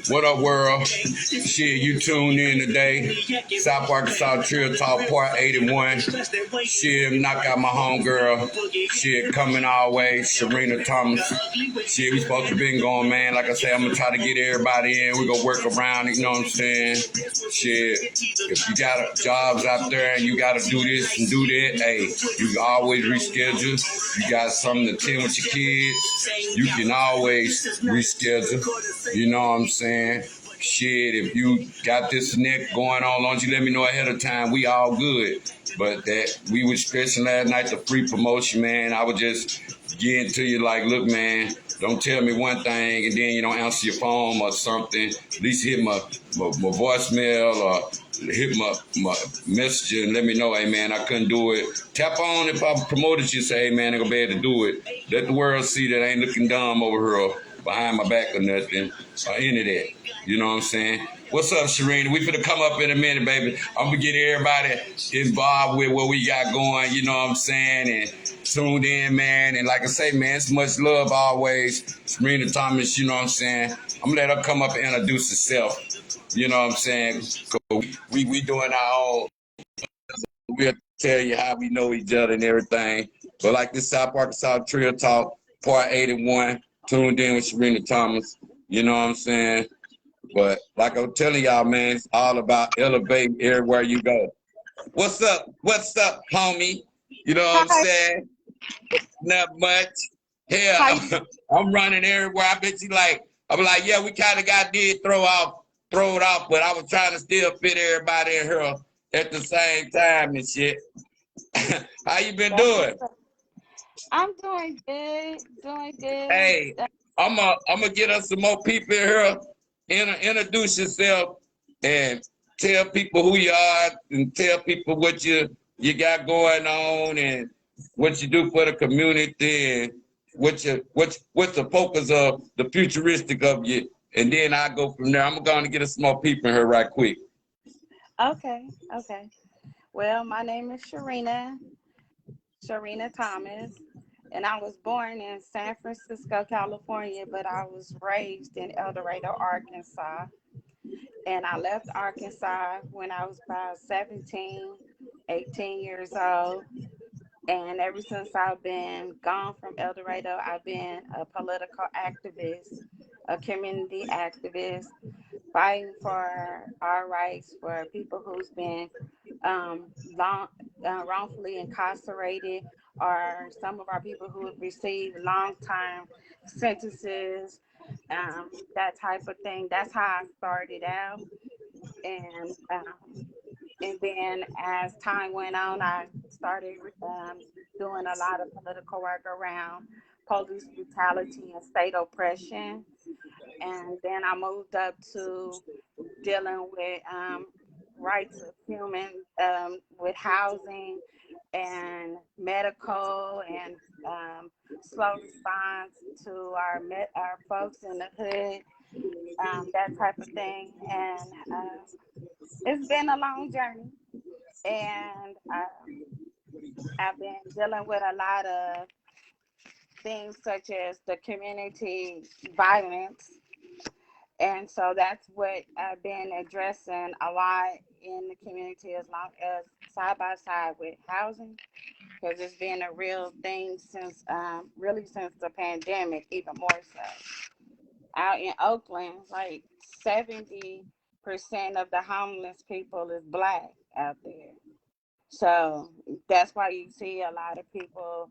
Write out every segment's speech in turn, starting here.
What up, world? Shit, you tuned in today. South Arkansas Trill Talk Part 81. Shit, knock out my homegirl. Shit, coming our way, Sharena Thomas. Shit, we supposed to been going, man. Like I said, I'm gonna try to get everybody in. We're gonna work around it, you know what I'm saying? Shit, if you got jobs out there and you gotta do this and do that, hey, you can always reschedule. You got something to tend with your kids, you can always reschedule. You know what I'm saying? Shit, if you got this neck going on, long as you let me know ahead of time, we all good. But that we was stressing last night, the free promotion, man. I was just getting to you like, look, man, don't tell me one thing and then you don't answer your phone or something. At least hit my voicemail or hit my messenger and let me know, hey, man, I couldn't do it. Tap on if I promoted you, say, hey, man, I'm going to be able to do it. Let the world see that I ain't looking dumb over here or behind my back or nothing or any of that. You know what I'm saying? What's up, Sharena? We finna come up in a minute, baby. I'm gonna get everybody involved with what we got going, you know what I'm saying? And tuned in, man. And like I say, man, it's much love always. Sharena Thomas, you know what I'm saying? I'm gonna let her come up and introduce herself. You know what I'm saying? We doing our own. We'll tell you how we know each other and everything. But like this South Arkansas Trill Talk, Part 81, tuned in with Sharena Thomas. You know what I'm saying? But like I'm telling y'all, man, it's all about elevating everywhere you go. What's up? What's up, homie? You know what I'm Hi. saying? Not much. Hell, Hi. I'm running everywhere. I bet you like, I'm like, yeah, we kind of did throw it off, but I was trying to still fit everybody in here at the same time and shit. How you been That's doing? what's up. I'm doing good. Doing good. Hey, I'm gonna get us some more people in here. Introduce yourself and tell people who you are and tell people what you got going on and what you do for the community and what's the focus of the futuristic of you. And then I go from there. I'm going to get us some more people in here right quick. Okay. Okay. Well, my name is Sharena Thomas, and I was born in San Francisco, California, but I was raised in El Dorado, Arkansas. And I left Arkansas when I was about 17, 18 years old. And ever since I've been gone from El Dorado, I've been a political activist, a community activist, fighting for our rights for people who's been long, wrongfully incarcerated, or some of our people who have received long time sentences, that type of thing. That's how I started out. And and then as time went on, I started doing a lot of political work around police brutality and state oppression. And then I moved up to dealing with rights of human, with housing and medical and slow response to our folks in the hood, that type of thing. And it's been a long journey, and I've been dealing with a lot of things such as the community violence. And so that's what I've been addressing a lot in the community, as long as side by side with housing, because it's been a real thing since, really since the pandemic, even more so. Out in Oakland, like 70% of the homeless people is Black out there. So that's why you see a lot of people.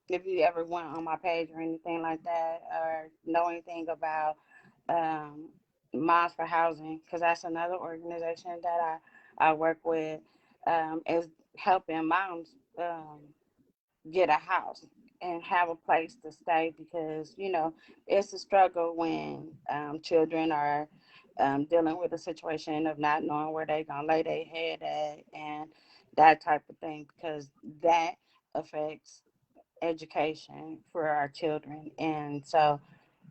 If you ever went on my page or anything like that, or know anything about um, Moms for Housing, because that's another organization that I work with, is helping moms get a house and have a place to stay, because it's a struggle when children are dealing with a situation of not knowing where they're gonna lay their head at and that type of thing, because that affects education for our children. And so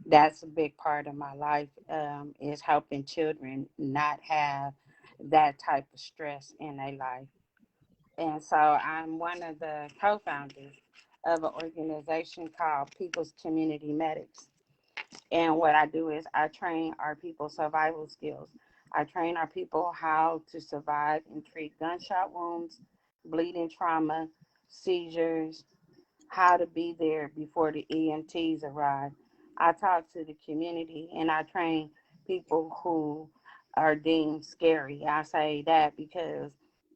that's a big part of my life, is helping children not have that type of stress in their life. And so I'm one of the co-founders of an organization called People's Community Medics. And what I do is I train our people survival skills. I train our people how to survive and treat gunshot wounds, bleeding trauma, seizures, how to be there before the EMTs arrive. I talk to the community and I train people who are deemed scary. I say that because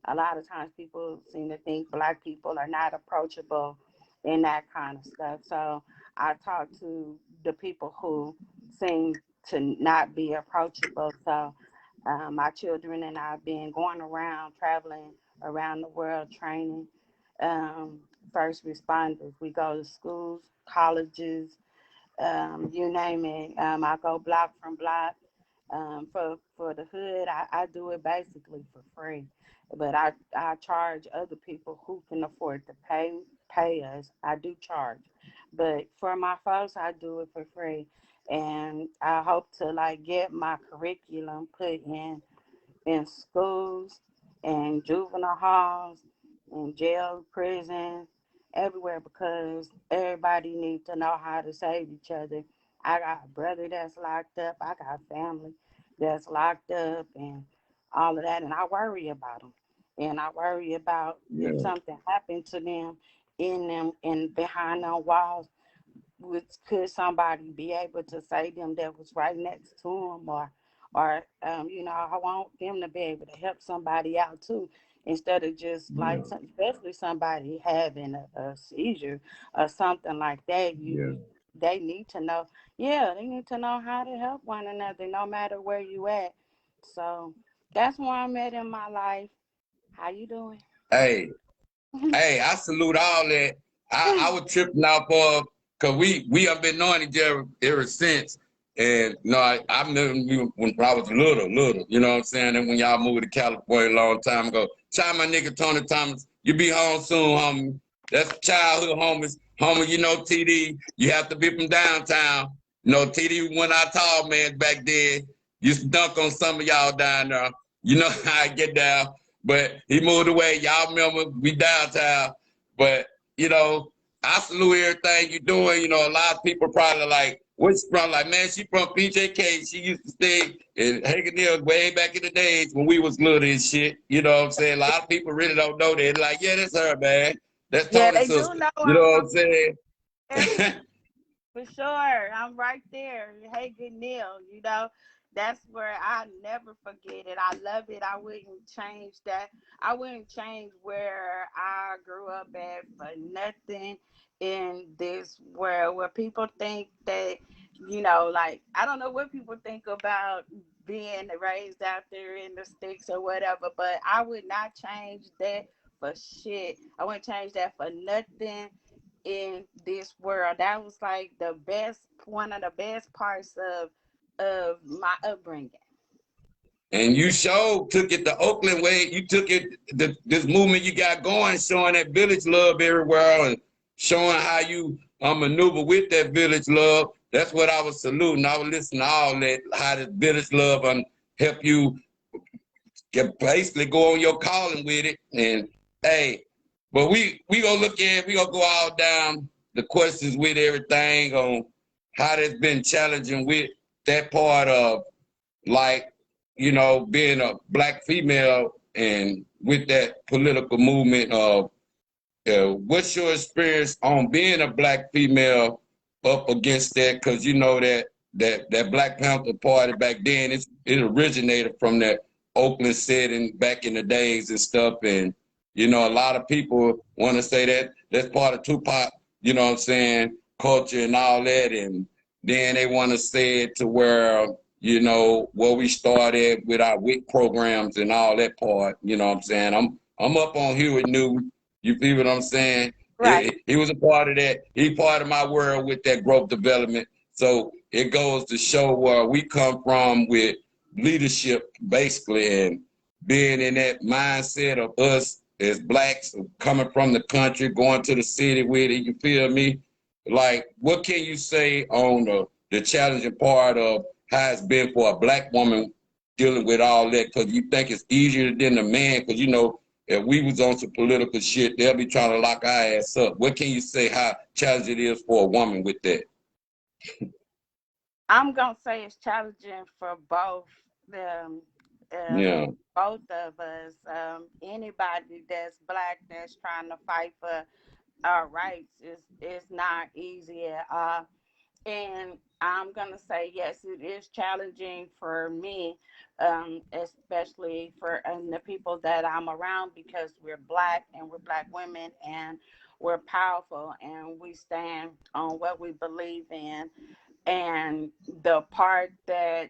a lot of times people seem to think Black people are not approachable and that kind of stuff. So I talk to the people who seem to not be approachable. So my children and I have been going around, traveling around the world, training um, first responders. We go to schools, colleges, you name it. I go block from block. For the hood, I do it basically for free, but I charge other people who can afford to pay us. I do charge, but for my folks, I do it for free, and I hope to like get my curriculum put in schools and juvenile halls and jail, prison, everywhere because everybody needs to know how to save each other. I got a brother that's locked up. I got family that's locked up and all of that. And I worry about them. And I worry about if Yeah. something happened to them in them and behind them walls, could somebody be able to say them that was right next to them or you know, I want them to be able to help somebody out too instead of just Yeah. like especially somebody having a seizure or something like that. Yeah. They need to know, yeah, they need to know how to help one another no matter where you at. So that's where I'm at in my life. How you doing? Hey, hey, I salute all that. I was tripping out for because we have been knowing each other ever since. And you know, I remember you when I was little, you know what I'm saying? And when y'all moved to California a long time ago. Shout my nigga Tony Thomas, you be home soon, homie. That's childhood homies. Homie, you know TD, you have to be from downtown. You know, TD when I tall man back then, used to dunk on some of y'all down there. You know how I get down. But he moved away. Y'all remember we downtown. But, you know, I salute everything you're doing. You know, a lot of people probably like, what's from? Like, man, she from PJK. She used to stay in Hagen Hills way back in the days when we was little and shit. You know what I'm saying? A lot of people really don't know that. Like, yeah, that's her, man. That's Yeah, Tony's they do sister. know You know I'm what from I'm saying? For sure. I'm right there. Hey, good Neil. You know, that's where I never forget it. I love it. I wouldn't change that. I wouldn't change where I grew up at for nothing in this world where people think that, you know, like, I don't know what people think about being raised out there in the sticks or whatever, but I would not change that for shit. I wouldn't change that for nothing in this world. That was like the best, one of the best parts of my upbringing. And you sure took it the Oakland way. You took it this movement you got going, showing that village love everywhere and showing how you maneuver with that village love. That's what I was saluting. I was listening to all that, how the village love help you basically go on your calling with it. And hey, but we gonna look at, we gonna go all down the questions with everything on how that's been challenging with that part of like, you know, being a Black female and with that political movement of what's your experience on being a Black female up against that? Because you know that Black Panther Party back then, it originated from that Oakland setting back in the days and stuff. And, you know, a lot of people want to say that that's part of Tupac, you know what I'm saying, culture and all that. And then they want to say it to where, you know, where we started with our WIC programs and all that part, you know what I'm saying? I'm up on Hewitt New. You feel what I'm saying? Right. He was a part of that. He part of my world with that growth development. So it goes to show where we come from with leadership, basically, and being in that mindset of us as Blacks coming from the country, going to the city with it. You feel me? Like, what can you say on the challenging part of how it's been for a Black woman dealing with all that? Because you think it's easier than a man, because, you know, if we was on some political shit, they'll be trying to lock our ass up. What can you say how challenging it is for a woman with that? I'm gonna say it's challenging for both um, Yeah, both of us. Anybody that's black that's trying to fight for our rights is not easy at all. And I'm gonna say yes, it is challenging for me, especially for the people that I'm around because we're black and we're black women and we're powerful and we stand on what we believe in. And the part that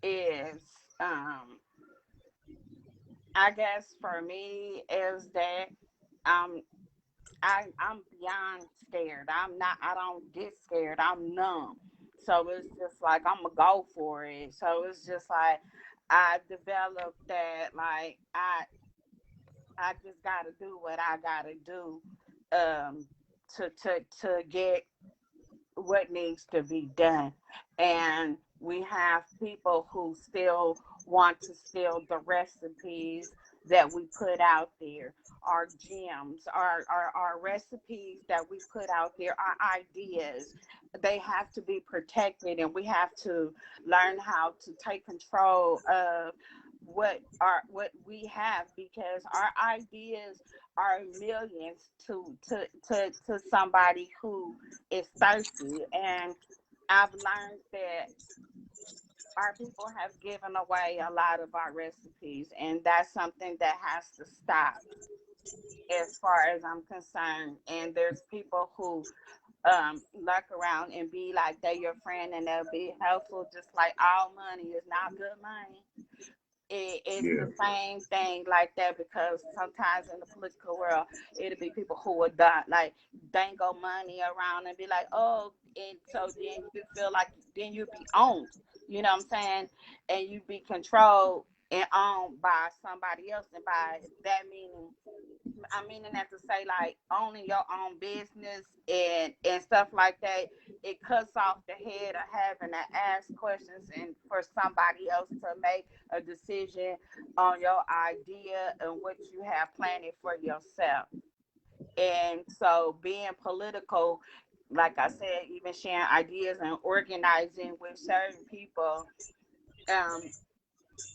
is, um, I guess for me is that um, I'm beyond scared. I'm not. I don't get scared. I'm numb. So it's just like I'm gonna go for it. So it's just like I developed that. Like I just gotta do what I gotta do, um, to get what needs to be done. And we have people who still want to steal the recipes that we put out there, our gems, our recipes that we put out there, our ideas. They have to be protected, and we have to learn how to take control of what we have because our ideas are millions to somebody who is thirsty. And I've learned that our people have given away a lot of our recipes, and that's something that has to stop as far as I'm concerned. And there's people who lurk around and be like they're your friend and they'll be helpful, just like all money is not good money. It's yeah, the same thing like that because sometimes in the political world it'll be people who would die, like dangle money around and be like, oh, and so then you feel like then you be owned, you know what I'm saying, and you be controlled and owned by somebody else, and by that meaning I'm meaning that to say like owning your own business and stuff like that. It cuts off the head of having to ask questions and for somebody else to make a decision on your idea and what you have planned for yourself. And so being political, like I said, even sharing ideas and organizing with certain people, um,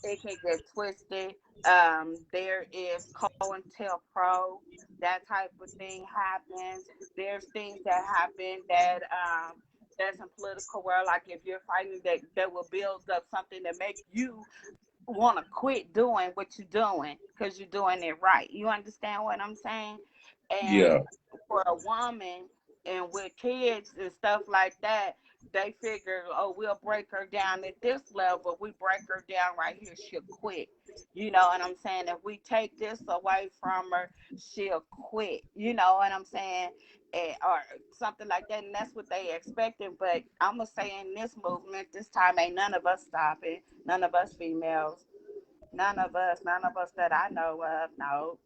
it can get twisted. There is COINTELPRO, that type of thing happens. There's things that happen that that's in political world, like if you're fighting that will build up something to make you want to quit doing what you're doing because you're doing it right. You understand what I'm saying? And yeah. for a woman and with kids and stuff like that, they figure, oh, we'll break her down at this level. We break her down right here, she'll quit. You know what I'm saying? If we take this away from her, she'll quit. You know what I'm saying? Or something like that. And that's what they expecting. But I'm going to say in this movement, this time ain't none of us stopping. None of us females. None of us that I know of. No,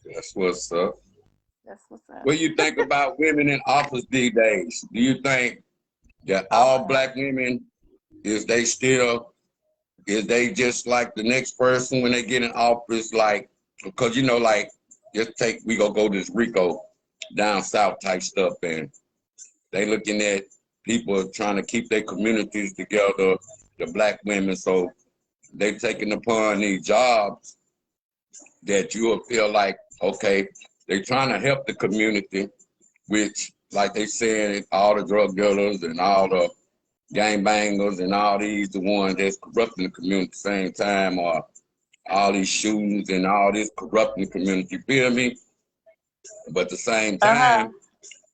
That's what's up. that's what's up. What do you think about women in office these days? Do you think that Oh, all black women is they still is they just like the next person when they get in office? Like, because like just take we go this Rico down south type stuff, and they looking at people trying to keep their communities together, the black women. So they taking upon these jobs that you will feel like, okay, they trying to help the community, which like they said, all the drug dealers and all the gang bangers and all these the ones that's corrupting the community at the same time, or all these shootings and all this corrupting the community, you feel me? But at the same uh-huh. time,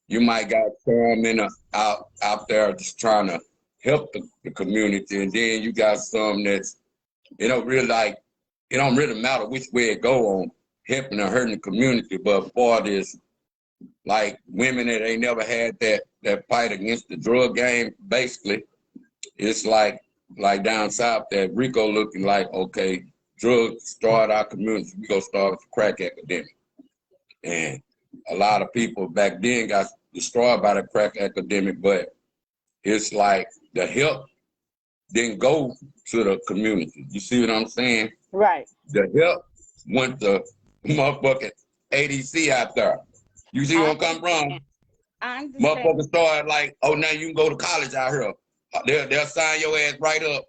you might got some out there just trying to help the community, and then you got some that's it don't really like it don't really matter which way it go on helping or hurting the community, but for this like women that ain't never had that fight against the drug game, basically, it's like down south that Rico looking like, okay, drugs start our community, we gonna start a crack epidemic. And a lot of people back then got destroyed by the crack epidemic, but it's like the help didn't go to the community. You see what I'm saying? Right. The help went to motherfucking ADC out there. You see where I I'm coming understand. from? I understand. Motherfuckers start like, oh, now you can go to college out here. They'll sign your ass right up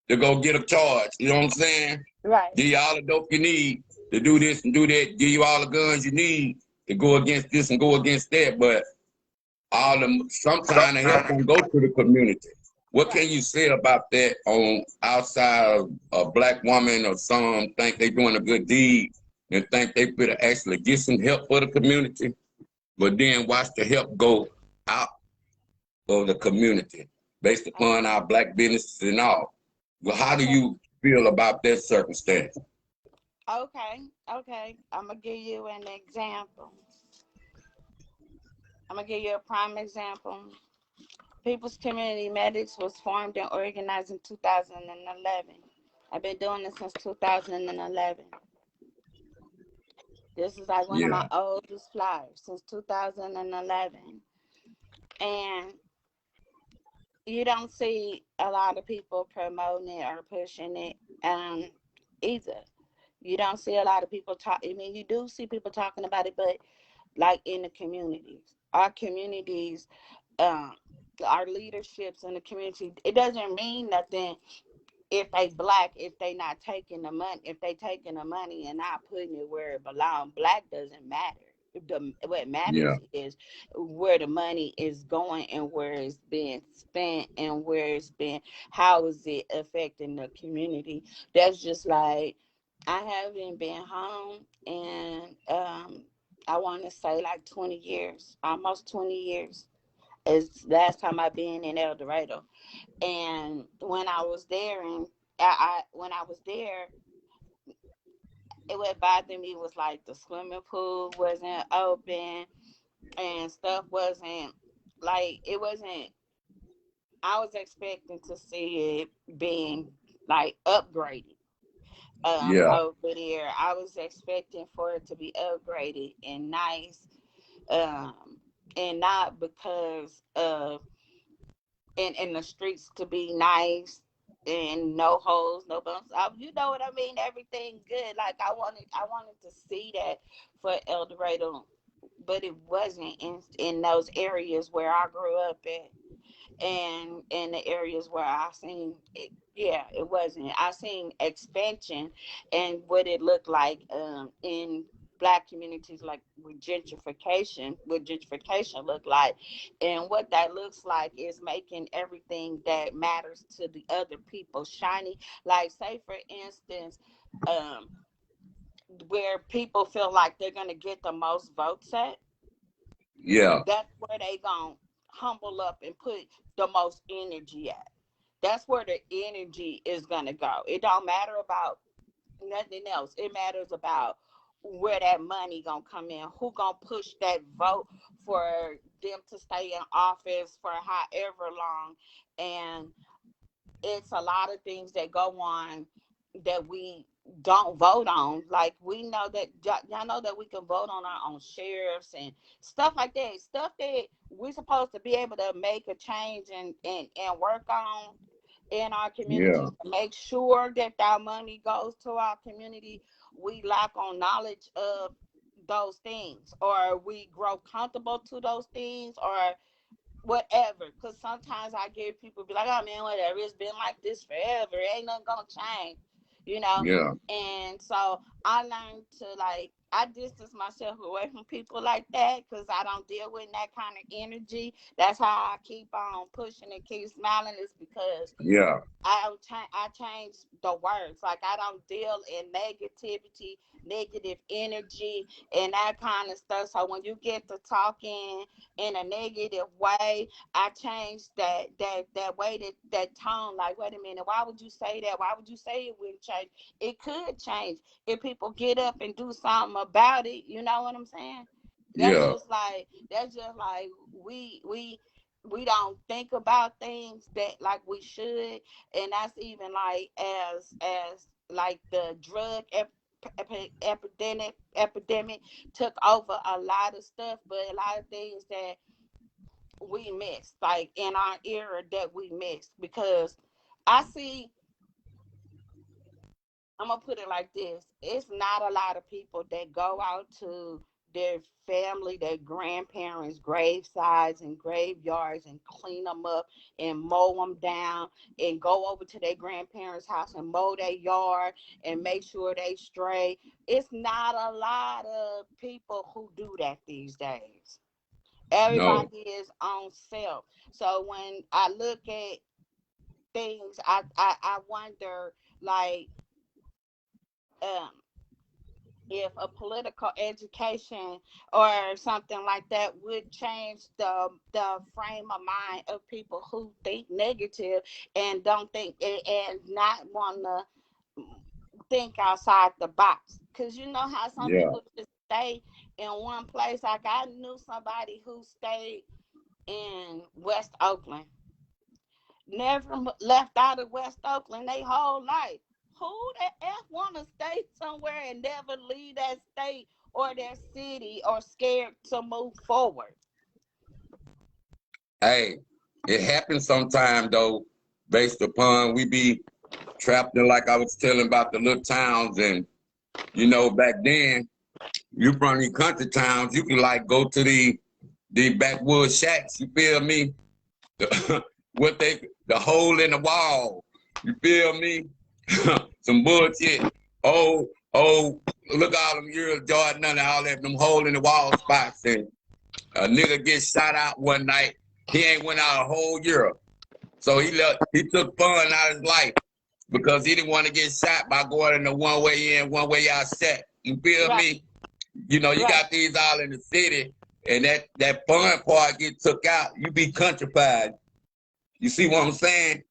to go get a charge. You know what I'm saying? Right. Give you all the dope you need to do this and do that. Give you all the guns you need to go against this and go against that. But all the sometimes the help don't go to the community. What Right. can you say about that on outside of a black woman or some think they doing a good deed and think they could actually get some help for the community, but then watch the help go out of the community based upon our black businesses and all. Well, how do Okay. you feel about that circumstance? Okay. Okay. I'm gonna give you an example. I'm gonna give you a prime example. People's Community Medics was formed and organized in 2011. I've been doing this since 2011. This is like one of my Yeah, oldest flyers since 2011. And you don't see a lot of people promoting it or pushing it either. You don't see a lot of people talk. I mean, you do see people talking about it, but like in the communities, our communities, um, our leaderships in the community, it doesn't mean nothing if they black, if they not taking the money, if they taking the money and not putting it where it belongs. Black doesn't matter. What yeah, matters is where the money is going and where it's being spent and where it's been, how is it affecting the community. That's just like, I haven't been home and I want to say like 20 years, almost 20 years. It's last time I've been in El Dorado. And when I was there, and when I was there, it what bothered me was like the swimming pool wasn't open and stuff wasn't like it wasn't. I was expecting to see it being like upgraded yeah, over there. I was expecting for it to be upgraded and nice, um, and not because of in the streets to be nice and no holes, no bumps. You know what I mean? Everything good. Like I wanted to see that for El Dorado, but it wasn't in those areas where I grew up at and in the areas where I seen it, yeah, it wasn't. I seen expansion and what it looked like in black communities, like with gentrification, what gentrification look like, and what that looks like is making everything that matters to the other people shiny. Like say for instance, um, where people feel like they're gonna get the most votes at, yeah, that's where they gonna humble up and put the most energy at. That's where the energy is gonna go. It don't matter about nothing else. It matters about where that money gonna come in, who gonna push that vote for them to stay in office for however long. And it's a lot of things that go on that we don't vote on. Like we know that y'all know that we can vote on our own sheriffs and stuff like that. Stuff that we're supposed to be able to make a change and work on in our yeah, communities to make sure that that money goes to our community. We lack on knowledge of those things, or we grow comfortable to those things, or whatever. Because sometimes I get people be like, oh man, whatever. It's been like this forever. Ain't nothing gonna change, you know. yeah, And so I learned to like I distance myself away from people like that because I don't deal with that kind of energy. That's how I keep on pushing and keep smiling. Is because yeah, I change the words. Like I don't deal in negativity, negative energy, and that kind of stuff. So when you get to talking in a negative way, I change that way, that tone. Like, wait a minute, why would you say that? Why would you say it wouldn't change? It could change if people get up and do something about it. You know what I'm saying? That's yeah, just like we don't think about things that like we should, and that's even like as like the drug epidemic took over a lot of stuff, but a lot of things that we missed, like in our era that we missed, because I see. I'm gonna put it like this: it's not a lot of people that go out to their family, their grandparents' gravesides and graveyards and clean them up and mow them down and go over to their grandparents' house and mow their yard and make sure they stray. It's not a lot of people who do that these days. No. Everybody is on self. So when I look at things, I wonder, like, um if a political education or something like that would change the frame of mind of people who think negative and don't think and not want to think outside the box. Because you know how some Yeah. people just stay in one place. Like, I knew somebody who stayed in West Oakland, never left out of West Oakland their whole life. Who the F want to stay somewhere and never leave that state or that city or scared to move forward? Hey, it happens sometime though, based upon we be trapped in, like I was telling about the little towns, and back then you from the country towns, you can like go to the backwoods shacks. You feel me? What the hole in the wall. You feel me? Some bullshit. Oh, look all them years, Jordan, and all that, them hole in the wall spots, and a nigga gets shot out one night. He ain't went out a whole year. So he took fun out of his life because he didn't want to get shot by going in the one way in, one way out set. You feel Right, me? You right, got these all in the city, and that fun part get took out. You be countrified. You see what I'm saying?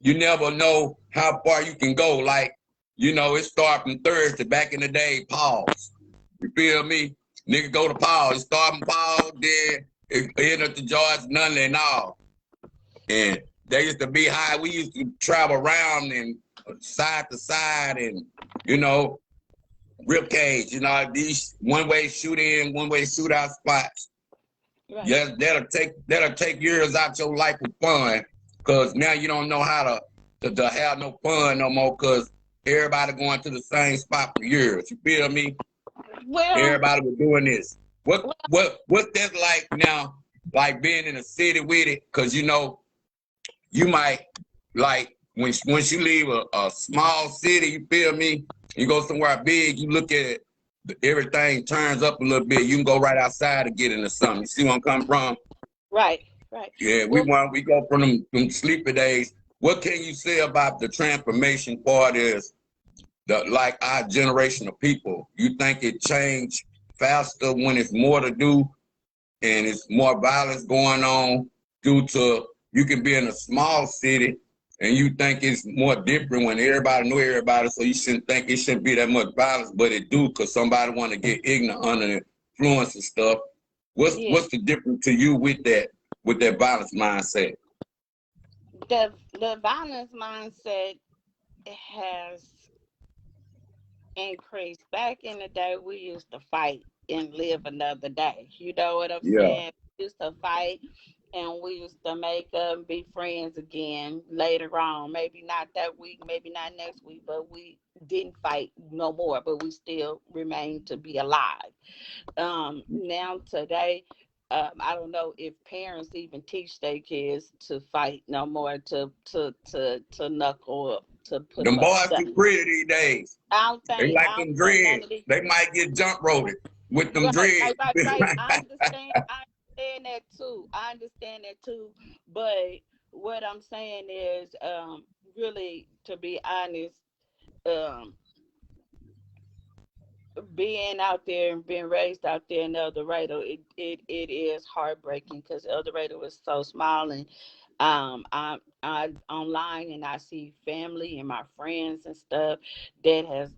You never know how far you can go. Like, it start from Thursday back in the day, pause. You feel me? Nigga go to pause. It start from pause, then it end up to George Nunley and all. And they used to be high. We used to travel around and side to side and, you know, rib cage, these one way shoot in, one way shoot out spots. right. Yeah, that'll take years out your life of fun, cause now you don't know how to have no fun no more, cause everybody going to the same spot for years. You feel me? Well, Everybody was doing this. What well, what what's that like now? Like being in a city with it, cause you might like once you leave a small city, you feel me? You go somewhere big, you look at it, everything turns up a little bit. You can go right outside and get into something. You see where I'm coming from? right, right. Yeah, Well, we go from them sleepy days. What can you say about the transformation part is like our generation of people? You think it changed faster when it's more to do and it's more violence going on due to you can be in a small city and you think it's more different when everybody know everybody, so you shouldn't think it shouldn't be that much violence, but it do because somebody want to get ignorant under the influence and stuff. yeah, What's the difference to you with that violence mindset? the violence mindset has increased. Back in the day, we used to fight and live another day. You know what I'm Yeah, saying? We used to fight and we used to make up and be friends again later on. Maybe not that week, maybe not next week, but we didn't fight no more, but we still remain to be alive. Now today, I don't know if parents even teach their kids to fight no more, to knuckle up, to put them them up. boys too pretty these days. They like I them don't think none dreads. of these. They might get jump roaded with them Right, dreads. right, right, right. I understand that too. I understand that too. But what I'm saying is, really, to be honest, um, being out there and being raised out there in El Dorado, it is heartbreaking because El Dorado is so small, and I online and I see family and my friends and stuff that has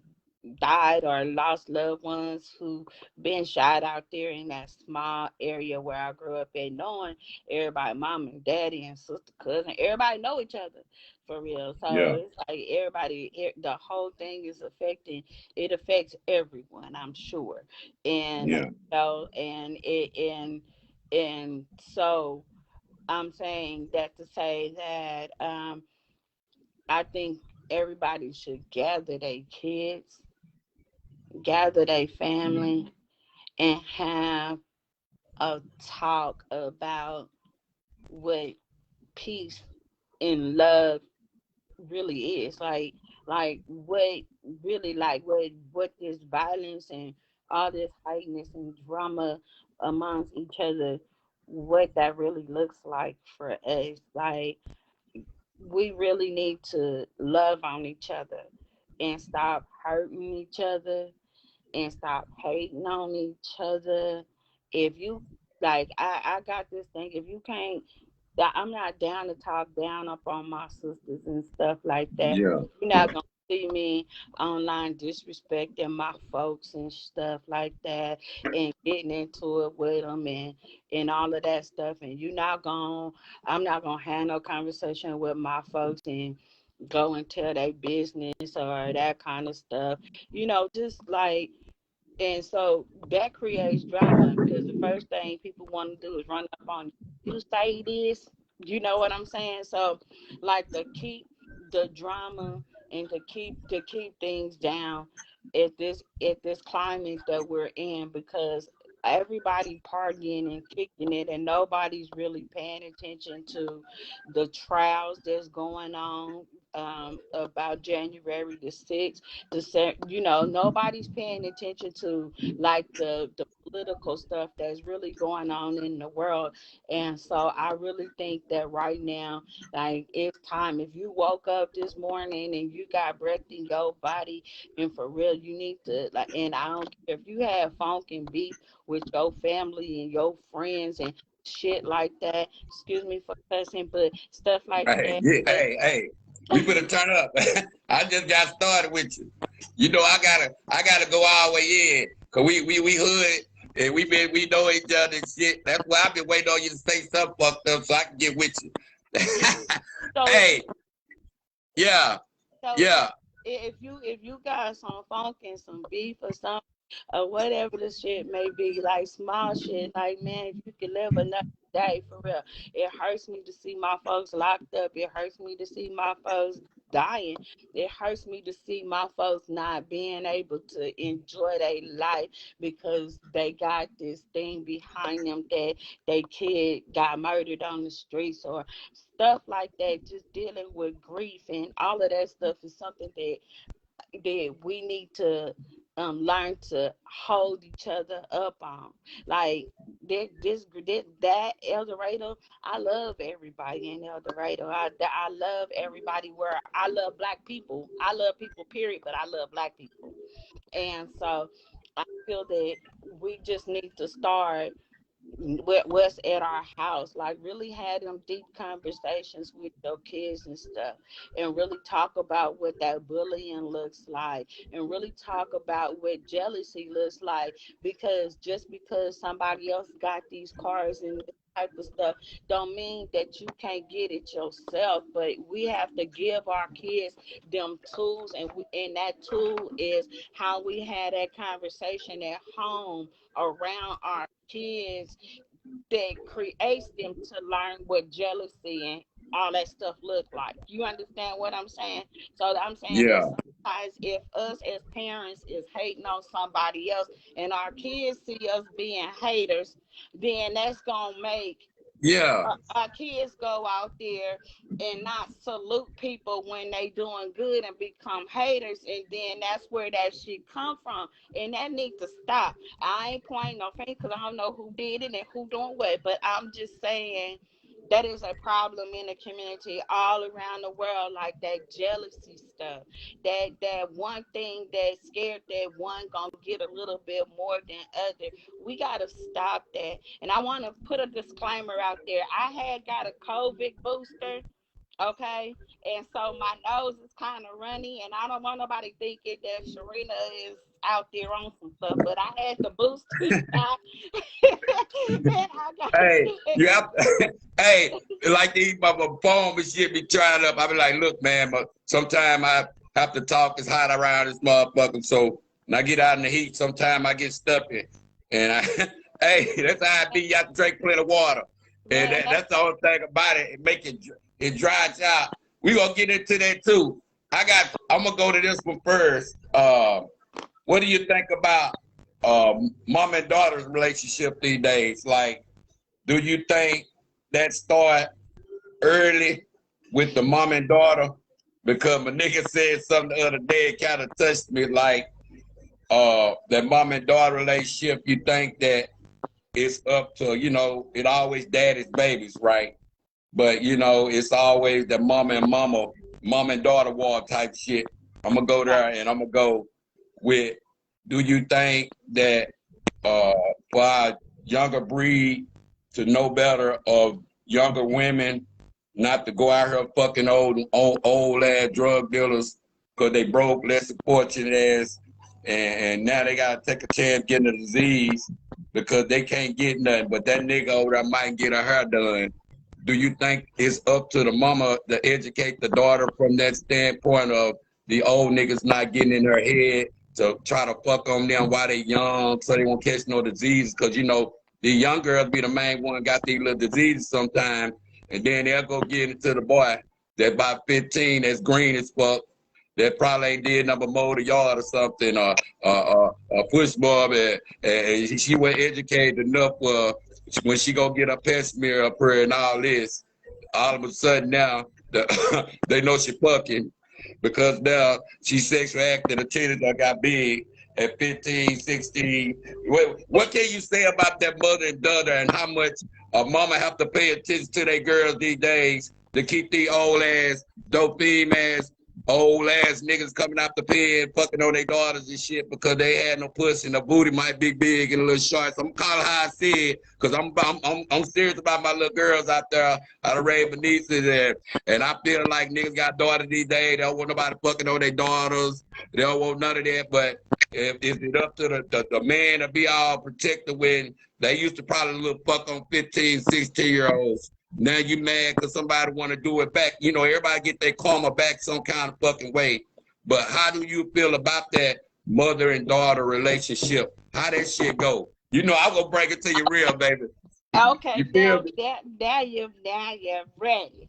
died or lost loved ones who been shot out there in that small area where I grew up at, knowing everybody, mom and daddy and sister, cousin, everybody know each other for real. So Yeah, it's like everybody, the whole thing is affecting. It affects everyone, I'm sure, and yeah. and so I'm saying that to say that I think everybody should gather their kids, gather their Mm-hmm. family, and have a talk about what peace and love really is like what really like what this violence and all this heightness and drama amongst each other, what that really looks like for us. Like, we really need to love on each other and stop hurting each other and stop hating on each other. If you like, I got this thing. If you can't, that I'm not down to talk down up on my sisters and stuff like that. Yeah. You're not gonna see me online disrespecting my folks and stuff like that, and getting into it with them and all of that stuff. And I'm not gonna have no conversation with my folks and go and tell their business or that kind of stuff. Just like, and so that creates drama because the first thing people want to do is run up on you. You say this, you know what I'm saying? So, like, to keep the drama and to keep things down at this climate that we're in, because everybody partying and kicking it and nobody's really paying attention to the trials that's going on about January the 6th. Nobody's paying attention to like the political stuff that's really going on in the world. And so I really think that right now, like, it's time. If you woke up this morning and you got breath in your body, and for real, you need to, like, and I don't care if you have funk and beef with your family and your friends and shit like that. Excuse me for cussing, but stuff like Hey, that. yeah, hey. We better turn up. I just got started with you. You know, I gotta go all the way in. Cause we hood and we know each other and shit. That's why I've been waiting on you to say something fucked up so I can get with you. So if Hey, yeah, so yeah, if you got some funk and some beef or something or whatever the shit may be, like small shit, like, man, if you could live another day, for real. It hurts me to see my folks locked up. It hurts me to see my folks dying. It hurts me to see my folks not being able to enjoy their life because they got this thing behind them that they kid got murdered on the streets or stuff like that. Just dealing with grief and all of that stuff is something that we need to learn to hold each other up on. Like, that El Dorado, I love everybody in El Dorado. I love everybody where I love black people. I love people, period, but I love black people. And so I feel that we just need to start what's at our house, like really had them deep conversations with your kids and stuff, and really talk about what that bullying looks like, and really talk about what jealousy looks like, because just because somebody else got these cars and this type of stuff don't mean that you can't get it yourself. But we have to give our kids them tools, and that tool is how we had that conversation at home around our kids that creates them to learn what jealousy and all that stuff look like. You understand what I'm saying? So I'm saying that yeah, sometimes if us as parents is hating on somebody else and our kids see us being haters, then that's gonna make yeah, our kids go out there and not salute people when they doing good and become haters, and then that's where that shit come from, and that needs to stop. I ain't pointing no finger because I don't know who did it and who doing what, but I'm just saying that is a problem in the community all around the world, like that jealousy stuff, that one thing that scared that one gonna get a little bit more than other. We gotta stop that. And I want to put a disclaimer out there. I had got a COVID booster, okay? And so my nose is kind of runny, and I don't want nobody thinking that Sharena is out there on some stuff, but I had the booster shot. And I got hey, you have hey, like these my phone and shit be trying up. I be like, look, man, but sometimes I have to talk. It's hot around this motherfucker. So when I get out in the heat, sometimes I get stuffy. And I, hey, that's how I be. You have to drink plenty of water. And man, that's the only thing about it. It make it dries out. We gonna get into that too. I'm gonna go to this one first. What do you think about mom and daughter's relationship these days. Like, do you think that start early with the mom and daughter? Because my nigga said something the other day, it kind of touched me. Like, that mom and daughter relationship, you think that it's up to, it always daddy's babies, right? But it's always the mom and daughter war type shit. I'm gonna go there and I'm gonna go with, do you think that uh for our younger breed to know better of younger women not to go out here fucking old ass drug dealers because they broke, less fortunate ass, and now they gotta take a chance getting a disease because they can't get nothing, but that nigga over there might get her hair done. Do you think it's up to the mama to educate the daughter from that standpoint of the old niggas not getting in her head to try to fuck on them while they young so they won't catch no diseases? Because, the young girls be the main one got these little diseases sometimes, and then they'll go get it to the boy that about 15 that's green as fuck that probably ain't did number mow the yard or something, or push mob, and she wasn't educated enough when she go get a pet smear up her and all this. All of a sudden now, they know she fucking because now she's sexual active, the titties got big at 15, 16. What can you say about that mother and daughter and how much a mama have to pay attention to their girls these days to keep these old ass, dope theme ass, old ass niggas coming out the pen fucking on their daughters and shit because they had no pussy and the booty might be big and a little short. So I'm calling how I see it because I'm serious about my little girls out there, out of raised my nieces, and I feel like niggas got daughters these days. They don't want nobody fucking on their daughters. They don't want none of that. But is it up to the man to be all protected when they used to probably little fuck on 15, 16-year-olds? Now you mad because somebody want to do it back. Everybody get their karma back some kind of fucking way. But how do you feel about that mother and daughter relationship? How that shit go? I'm gonna break it to you real, baby. Okay, You feel me? now you're ready.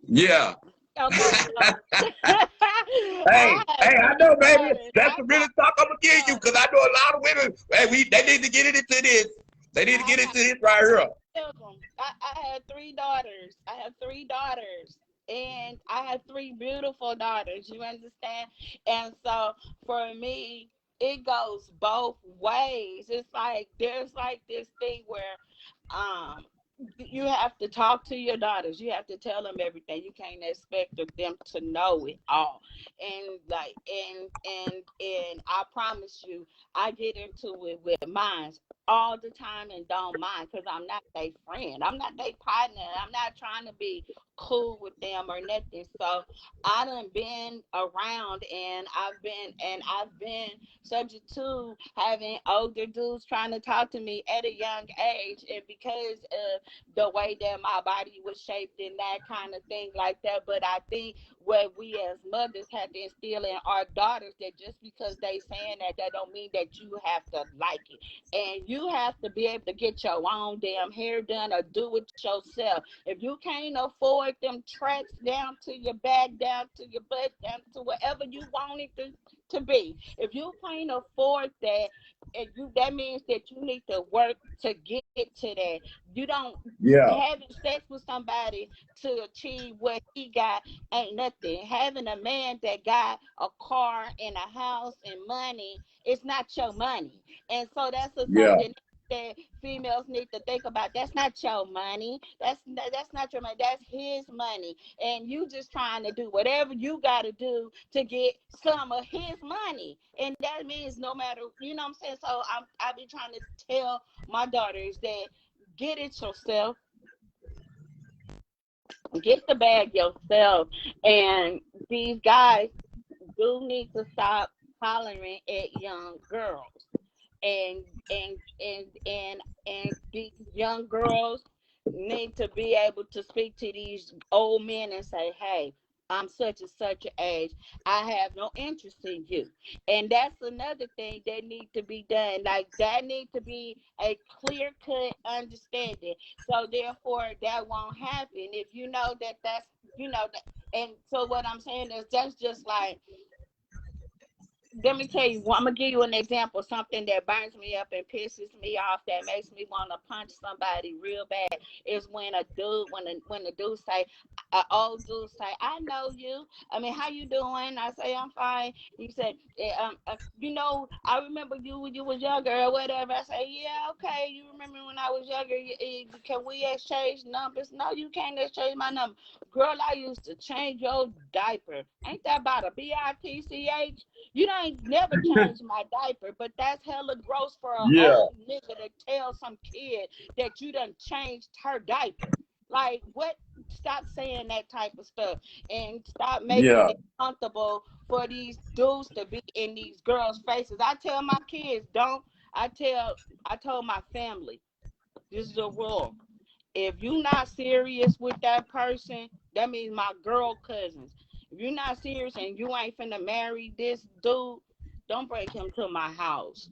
Yeah. Okay, so Hey, I have I three know, baby. daughters. That's the realest talk I'm gonna give you because I know a lot of women. Hey, they need to get into this. They need to get into this right here. I had three daughters. I have three daughters. And I have three beautiful daughters. You understand? And so for me, it goes both ways. It's like there's like this thing where um you have to talk to your daughters. You have to tell them everything. You can't expect them to know it all. And like and I promise you, I get into it with mine all the time and don't mind because I'm not their friend. I'm not their partner. I'm not trying to be cool with them or nothing. So I done been around and I've been subject to having older dudes trying to talk to me at a young age, and because of the way that my body was shaped and that kind of thing like that. But I think what we as mothers have to instill in our daughters that just because they saying that don't mean that you have to like it, and you have to be able to get your own damn hair done or do it yourself. If you can't afford them tracks down to your back, down to your butt, down to whatever you want it to be, if you can't afford that, and that means that you need to work to get to that. You don't Yeah, having sex with somebody to achieve what he got ain't nothing. Having a man that got a car and a house and money, it's not your money. And so that's the thing yeah, that females need to think about. That's not your money. That's not your money. That's his money. And you just trying to do whatever you got to do to get some of his money. And that means no matter, you know what I'm saying? So I be trying to tell my daughters that get it yourself, get the bag yourself. And these guys do need to stop hollering at young girls. And and and and and these young girls need to be able to speak to these old men and say, hey, I'm such and such an age. I have no interest in you. And that's another thing that need to be done. Like that need to be a clear cut understanding. So therefore that won't happen. If you know that, and so what I'm saying is that's just like let me tell you, I'm gonna give you an example. Something that burns me up and pisses me off, that makes me want to punch somebody real bad, is when a dude, when the dude say, an old dude say, "I know you. I mean, how you doing?" I say, "I'm fine." He said, "You know, I remember you when you was younger or whatever." I say, "Yeah, okay. You remember when I was younger? Can we exchange numbers?" "No, you can't exchange my number." "Girl, I used to change your diaper. Ain't that about a bitch? You ain't never changed my diaper." But that's hella gross for an Yeah, old nigga to tell some kid that you done changed her diaper. Like, what? Stop saying that type of stuff and stop making yeah, it comfortable for these dudes to be in these girls' faces. I tell my kids, don't. I tell. I told my family, this is a rule. If you're not serious with that person, that means my girl cousins. If you're not serious and you ain't finna marry this dude, don't bring him to my house.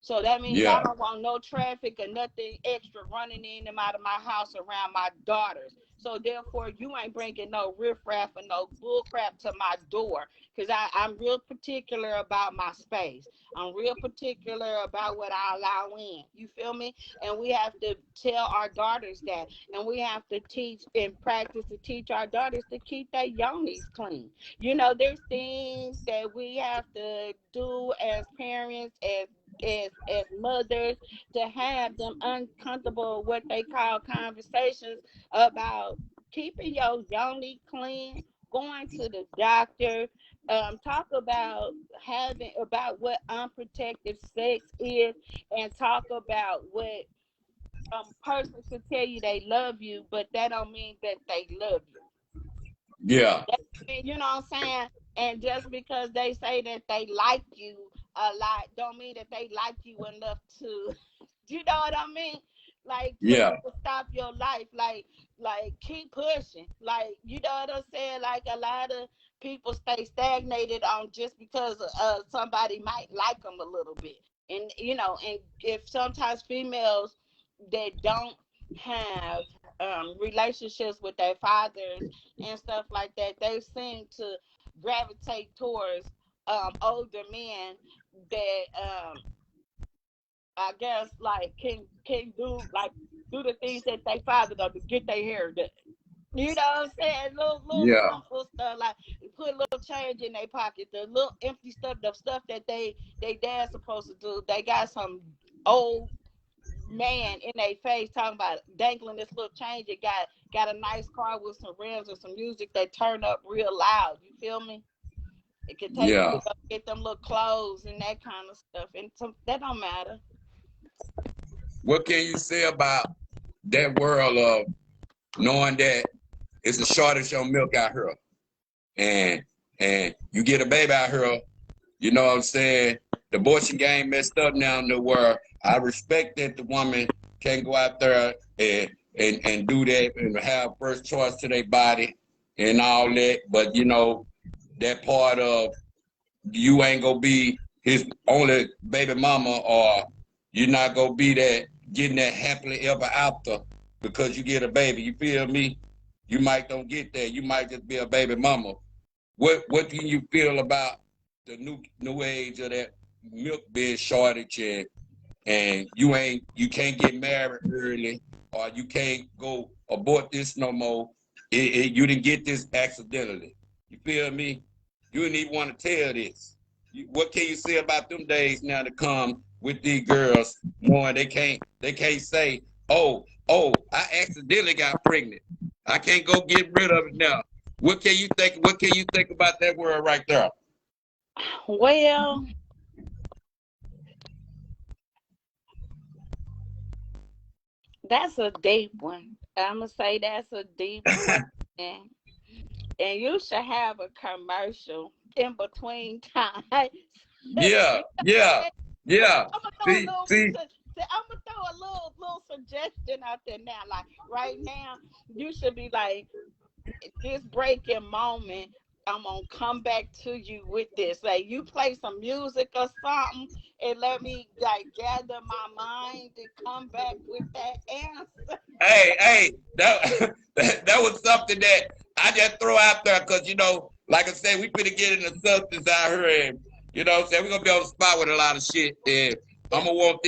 So that means I yeah, don't want no traffic or nothing extra running in and out of my house around my daughters. So therefore, you ain't bringing no riffraff and no bullcrap to my door, because I'm real particular about my space. I'm real particular about what I allow in. You feel me? And we have to tell our daughters that, and we have to teach and practice to teach our daughters to keep their yonis clean. You know, there's things that we have to do as parents, as mothers, to have them uncomfortable what they call conversations about keeping your yoni clean, going to the doctor, talk about having about what unprotected sex is, and talk about what person could tell you they love you, but that don't mean that they love you. yeah, That, you know what I'm saying? And just because they say that they like you a lot, don't mean that they like you enough to, you know what I mean? Like, for yeah, you to stop your life, like keep pushing. Like, you know what I'm saying? Like, a lot of people stay stagnated on just because somebody might like them a little bit. And and if sometimes females that don't have relationships with their fathers and stuff like that, they seem to gravitate towards older men that I guess like can do the things that they father do to get their hair done. You know what I'm saying? Little yeah, simple stuff, like put a little change in their pocket, the little empty stuff, the stuff that they dad's supposed to do. They got some old man in their face talking about dangling this little change. It got a nice car with some rims and some music that turn up real loud. You feel me? It could take you to yeah. go get them little clothes and that kind of stuff, and that don't matter. What can you say about that world of knowing that it's a shortage on milk out here, and you get a baby out here? You know what I'm saying? The abortion game messed up now in the world. I respect that the woman can go out there and do that and have first choice to their body and all that. But you know, that part of you ain't gonna be his only baby mama, or you're not gonna be that getting that happily ever after because you get a baby. You feel me? You might don't get that. You might just be a baby mama. What do you feel about the new age of that milk being shortage, and you can't get married early, or you can't go abort this no more. You didn't get this accidentally. You feel me? You didn't even want to tell this. What can you say about them days now to come with these girls knowing they can't say, I accidentally got pregnant. I can't go get rid of it now. What can you think about that word right there? Well, that's a deep one. I'm gonna say that's a deep question, and you should have a commercial in between time. Yeah, yeah, yeah. I'm gonna throw a See, little. see, I'm gonna throw a little suggestion out there now. Like right now, you should be like, this breaking moment, I'm gonna come back to you with this. Like, you play some music or something, and let me like gather my mind to come back with that answer. hey, that that was something that I just throw out there because like I said, we finna get into substance out here, You know what I'm saying? We're gonna be on the spot with a lot of shit. And I'm gonna want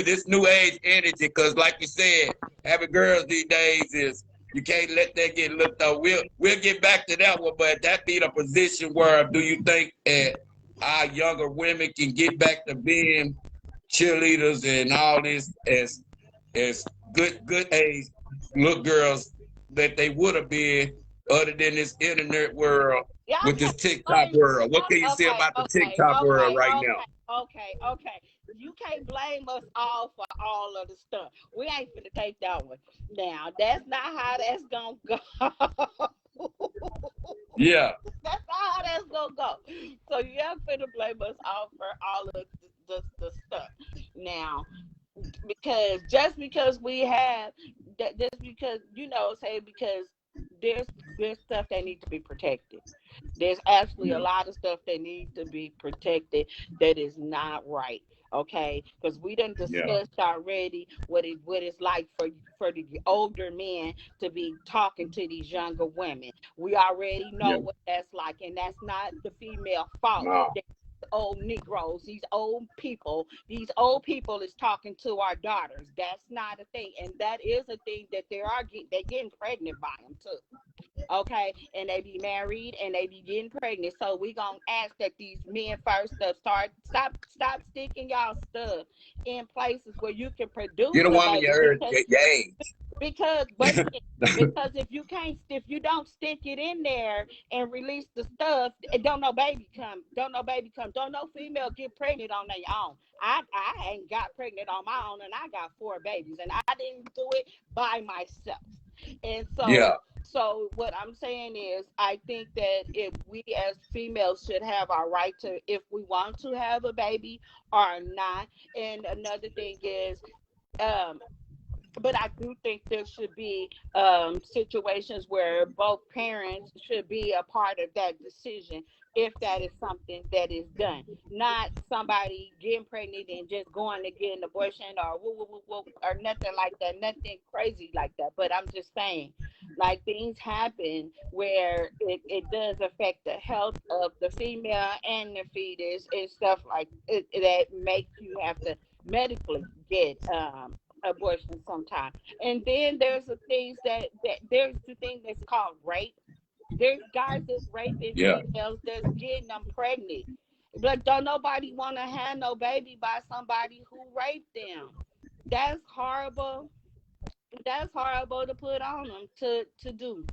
this new age energy, because like you said, having girls these days is you can't let that get looked up. We'll get back to that one, but that be the position where do you think our younger women can get back to being cheerleaders and all this as good age little girls that they would have been other than this internet world Y'all with this can't TikTok blame world. What can you say okay, about the okay, TikTok world okay, right now? okay, okay. You can't blame us all for all of the stuff. We ain't finna take that one. Now, that's not how that's gonna go. Yeah, That's not how that's gonna go. So you're finna blame us all for all of the stuff. Now, because just because we have that, just because say because there's there's stuff that needs to be protected. There's actually a yeah, lot of stuff that needs to be protected that is not right. Okay, because we done yeah, discussed already what it's like for the older men to be talking to these younger women. We already yeah. know what that's like, and that's not the female fault. No, Old Negroes, these old people is talking to our daughters. That's not a thing, and that is a thing that they're getting pregnant by them too. Okay, and they be married and they be getting pregnant. So we gonna ask that these men first stop sticking y'all stuff in places where you can produce get a a woman your baby earth, your age. but again, because if you don't stick it in there and release the stuff, don't no baby come, don't no female get pregnant on their own. I ain't got pregnant on my own, and I got 4 babies, and I didn't do it by myself. And Yeah, so what I'm saying is, I think that if we as females should have our right to, if we want to have a baby or not. And another thing is, um but I do think there should be situations where both parents should be a part of that decision if that is something that is done. Not somebody getting pregnant and just going to get an abortion or woo, woo, woo, woo, or nothing like that, nothing crazy like that. But I'm just saying, like, things happen where it does affect the health of the female and the fetus and stuff like it, that makes you have to medically get abortion sometime. And then there's the things that there's the thing that's called rape. There's guys that's raping yeah. females that's getting them pregnant. But don't nobody want to have no baby by somebody who raped them. That's horrible. That's horrible to put on them to do.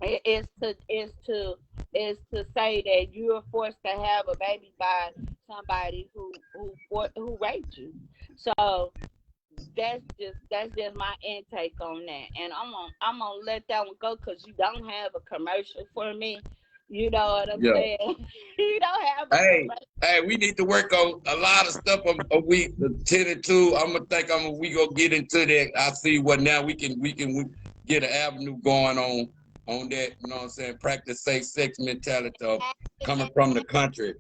It's to say that you are forced to have a baby by somebody who raped you. So that's just my intake on that, and I'm gonna let that one go because you don't have a commercial for me. You know what I'm Yeah. saying? You don't have a Hey, commercial. hey, we need to work on a lot of stuff a week. The 10 and 2. We gonna get into that. I see what now we get an avenue going on that. You know what I'm saying? Practice safe sex mentality of coming from the country.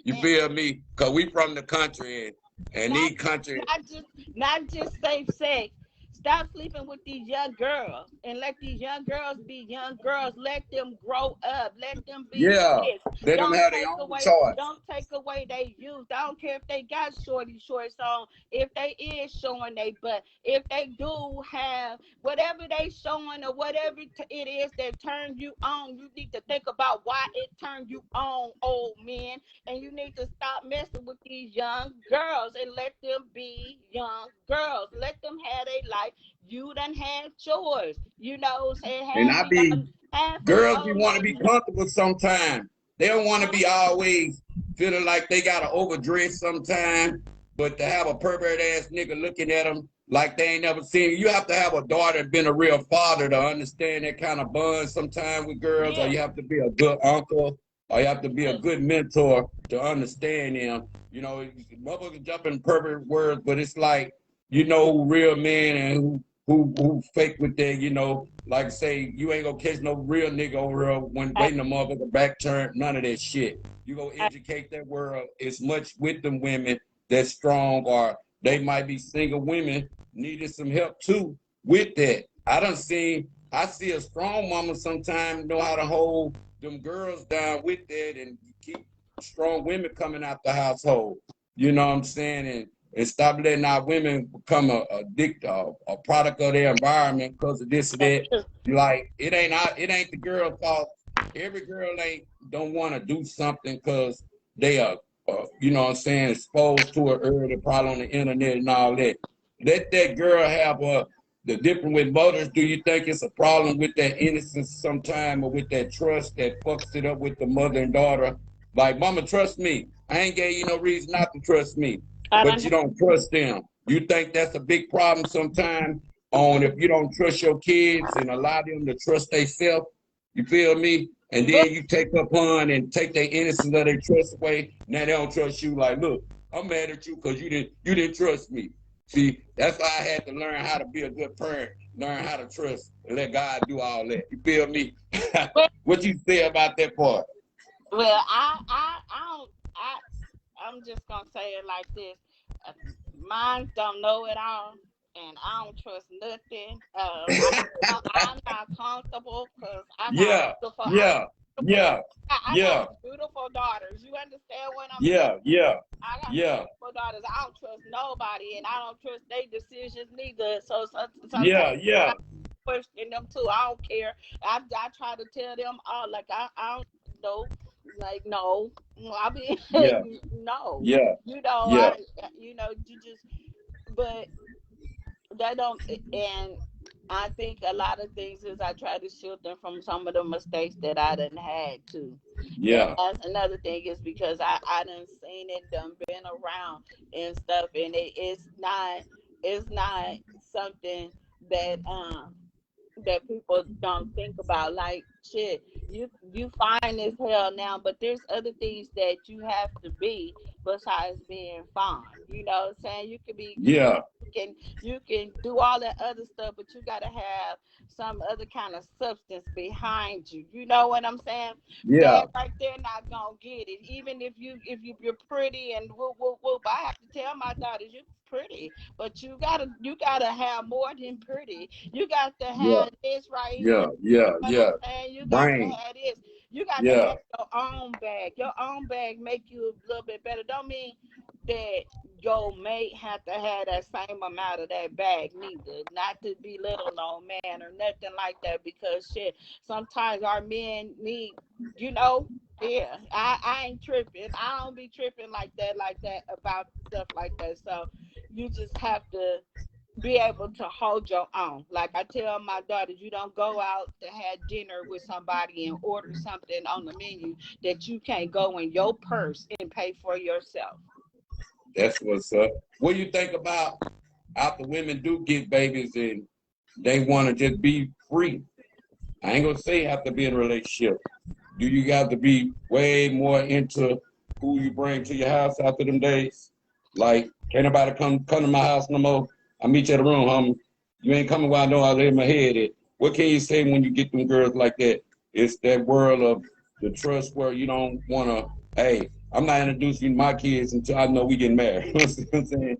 You And feel me? Cause we from the country and not these country. not just not just safe sex. Stop sleeping with these young girls and let these young girls be young girls. Let them grow up. Let them be Yeah, kids. let them Don't have their take own away choice. don't take away their youth. I don't care if they got shorty shorts on, if they is showing they butt, if they do have whatever they showing or whatever it is that turns you on. You need to think about why it turned you on, old men, and you need to stop messing with these young girls and let them be young girls. Let them have their life. You done had yours. You know, say And half I of be y'all, half of the girls be old want to be ladies. comfortable sometimes. They don't want to Huh? be always feeling like they gotta overdress sometimes. But to have a pervert ass nigga looking at them like they ain't never seen you, have to have a daughter and been a real father to understand that kind of bond sometimes with girls, or Yeah. you have to be a good uncle, or you have to be a Yeah. good mentor to understand them. You know, motherfuckers jump in pervert words, but it's like you know who real men and who fake with that, like say you ain't gonna catch no real nigga over here when I, waiting a motherfucker back turn, none of that shit. You gonna I, educate that world as much with them women that's strong, or they might be single women needing some help too with that. I see a strong mama sometimes know how to hold them girls down with that and keep strong women coming out the household. You know what I'm saying? And stop letting our women become a product of their environment because of this or that. Like it ain't the girl fault. Every girl don't want to do something because they are you know what I'm saying, exposed to it early, probably on the internet and all that. Let that girl have the difference with mothers. Do you think it's a problem with that innocence sometime or with that trust that fucks it up with the mother and daughter? Like, mama, trust me. I ain't gave you no reason not to trust me, but you don't trust them. You think that's a big problem sometimes on if you don't trust your kids and allow them to trust themselves. You feel me? And then you take upon and take their innocence of their trust away. Now they don't trust you. Like, look, I'm mad at you because you didn't trust me. See, that's why I had to learn how to be a good parent, learn how to trust, and let God do all that. You feel me? What you say about that part? Well, I'm just gonna say it like this. Mine don't know it all, and I don't trust nothing. I'm not comfortable because I got Yeah, beautiful. yeah, yeah, I yeah, got beautiful daughters. You understand what I'm saying? yeah, yeah, I got yeah, beautiful daughters. I don't trust nobody, and I don't trust their decisions neither. So sometimes yeah, yeah, I question them too. I don't care. I try to tell them all like I don't know, like no. I mean yeah, no. yeah, You know yeah, you just but that don't and I think a lot of things is I try to shield them from some of the mistakes that I done had to. And yeah, that's another thing is because I done seen it, done been around and stuff, and it's not something that that people don't think about. Like shit, you fine as hell now, but there's other things that you have to be besides being fine. You know what I'm saying? You can be cute, yeah, you can do all that other stuff, but you gotta have some other kind of substance behind you. You know what I'm saying? yeah, That right there not gonna get it. Even if you're pretty and whoop whoop whoop. I have to tell my daughters you're pretty, but you gotta have more than pretty. You got to yeah, have this right here. yeah, yeah, What I'm yeah. saying, you got to Brain. have this. You got to Yeah, have your own bag. Your own bag make you a little bit better. Don't mean that your mate have to have that same amount of that bag neither. Not to belittle no man or nothing like that because shit, sometimes our men need, you know, yeah, I ain't tripping. I don't be tripping like that about stuff like that. So you just have to be able to hold your own. Like I tell my daughters, you don't go out to have dinner with somebody and order something on the menu that you can't go in your purse and pay for yourself. that's what's up. What do you think about after women do get babies and they want to just be free? I ain't gonna say have to be in a relationship. Do you got to be way more into who you bring to your house after them days? Like, can't nobody come to my house no more. I meet you at the room, homie. You ain't coming where I know I lay my head at. What can you say when you get them girls like that? It's that world of the trust where you don't want to, hey, I'm not introducing you to my kids until I know we get married. You know what I'm saying?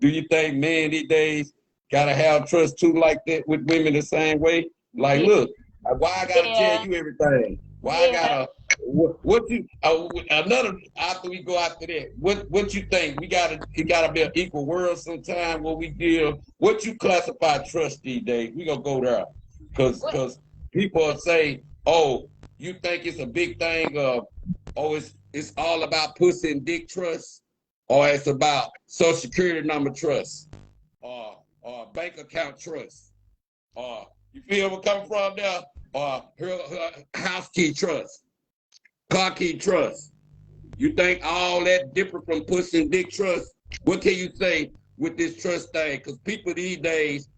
Do you think men these days gotta have trust too like that with women the same way? Like, Yeah, look, why I gotta tell yeah, you everything? Why I yeah. gotta what you another after we go after that? What you think? It gotta be an equal world sometime where we deal. What you classify trust these days? We gonna go there, What? cause people say, oh, you think it's a big thing of, oh, it's all about pussy and dick trust, or it's about social security number trust, or bank account trust, or you feel where come from there, or her house key trust, car key trust. You think all that different from pussy and dick trust? What can you say with this trust thing? Because people these days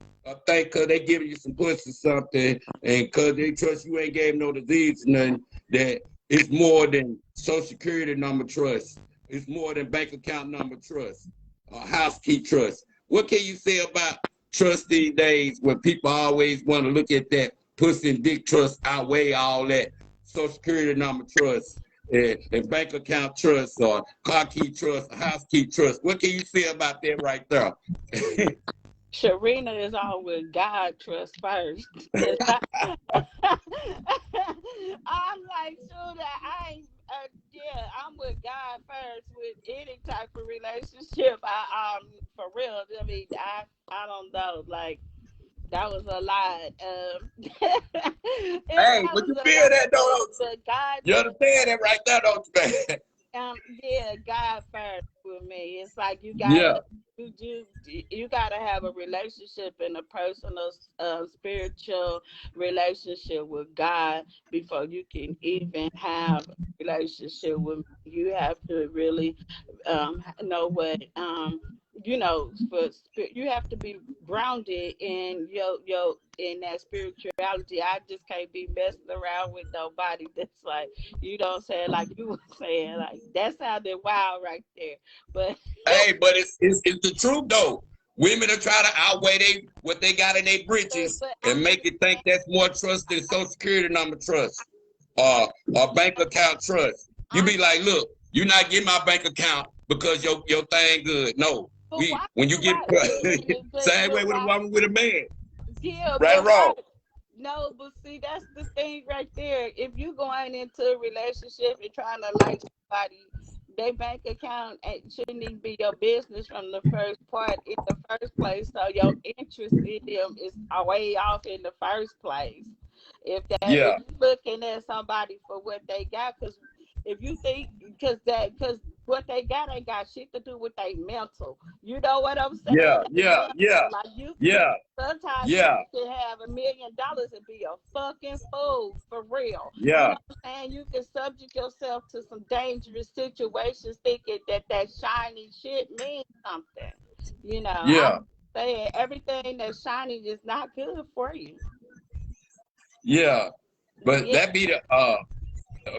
think because they giving you some pussy or something, and because they trust you ain't gave no disease or nothing, that it's more than social security number trust. It's more than bank account number trust, house key trust. What can you say about trust these days when people always want to look at that pussy and dick trust outweigh all that social security number trust? And bank account trust or car key trust, house key trust. What can you say about that right there? Sharena is all with God trust first. And I'm like, sure that I ain't, yeah, I'm put God first with any type of relationship. For real. I mean, I don't know. Like that was a lot. Hey, That but was you a feel lot. that though, don't you? But God You first. understand that right there, don't you, man? Yeah, God first with me. It's like Yeah, you gotta have a relationship and a personal, spiritual relationship with God before you can even have a relationship with me. You have to really know what you have to be grounded in your in that spirituality. I just can't be messing around with nobody that's like say like you were saying, like that sounded wild right there. But hey, but it's the truth though. Women are trying to outweigh what they got in their britches but I and make you think understand. that's more trust than Social Security number trust or bank account trust. You I be like, look, you're not getting my bank account because your thing good. No, but why when you get wait a minute, same way but with a why woman with a man, yeah, right or but why wrong. no, but see that's the thing right there. If you going into a relationship and trying to like somebody, their bank account shouldn't even be your business from the first part in the first place. So your interest in them is way off in the first place. If Yeah, you're looking at somebody for what they got, because if you think because what they got ain't got shit to do with their mental. You know what I'm saying? yeah, They yeah, yeah, mental. Like you can yeah, sometimes you yeah, can have $1 million and be a fucking fool for real. You yeah, know what I'm saying? You can subject yourself to some dangerous situations thinking that shiny shit means something. I'm yeah, saying everything that's shiny is not good for you. yeah. But Yeah, that be the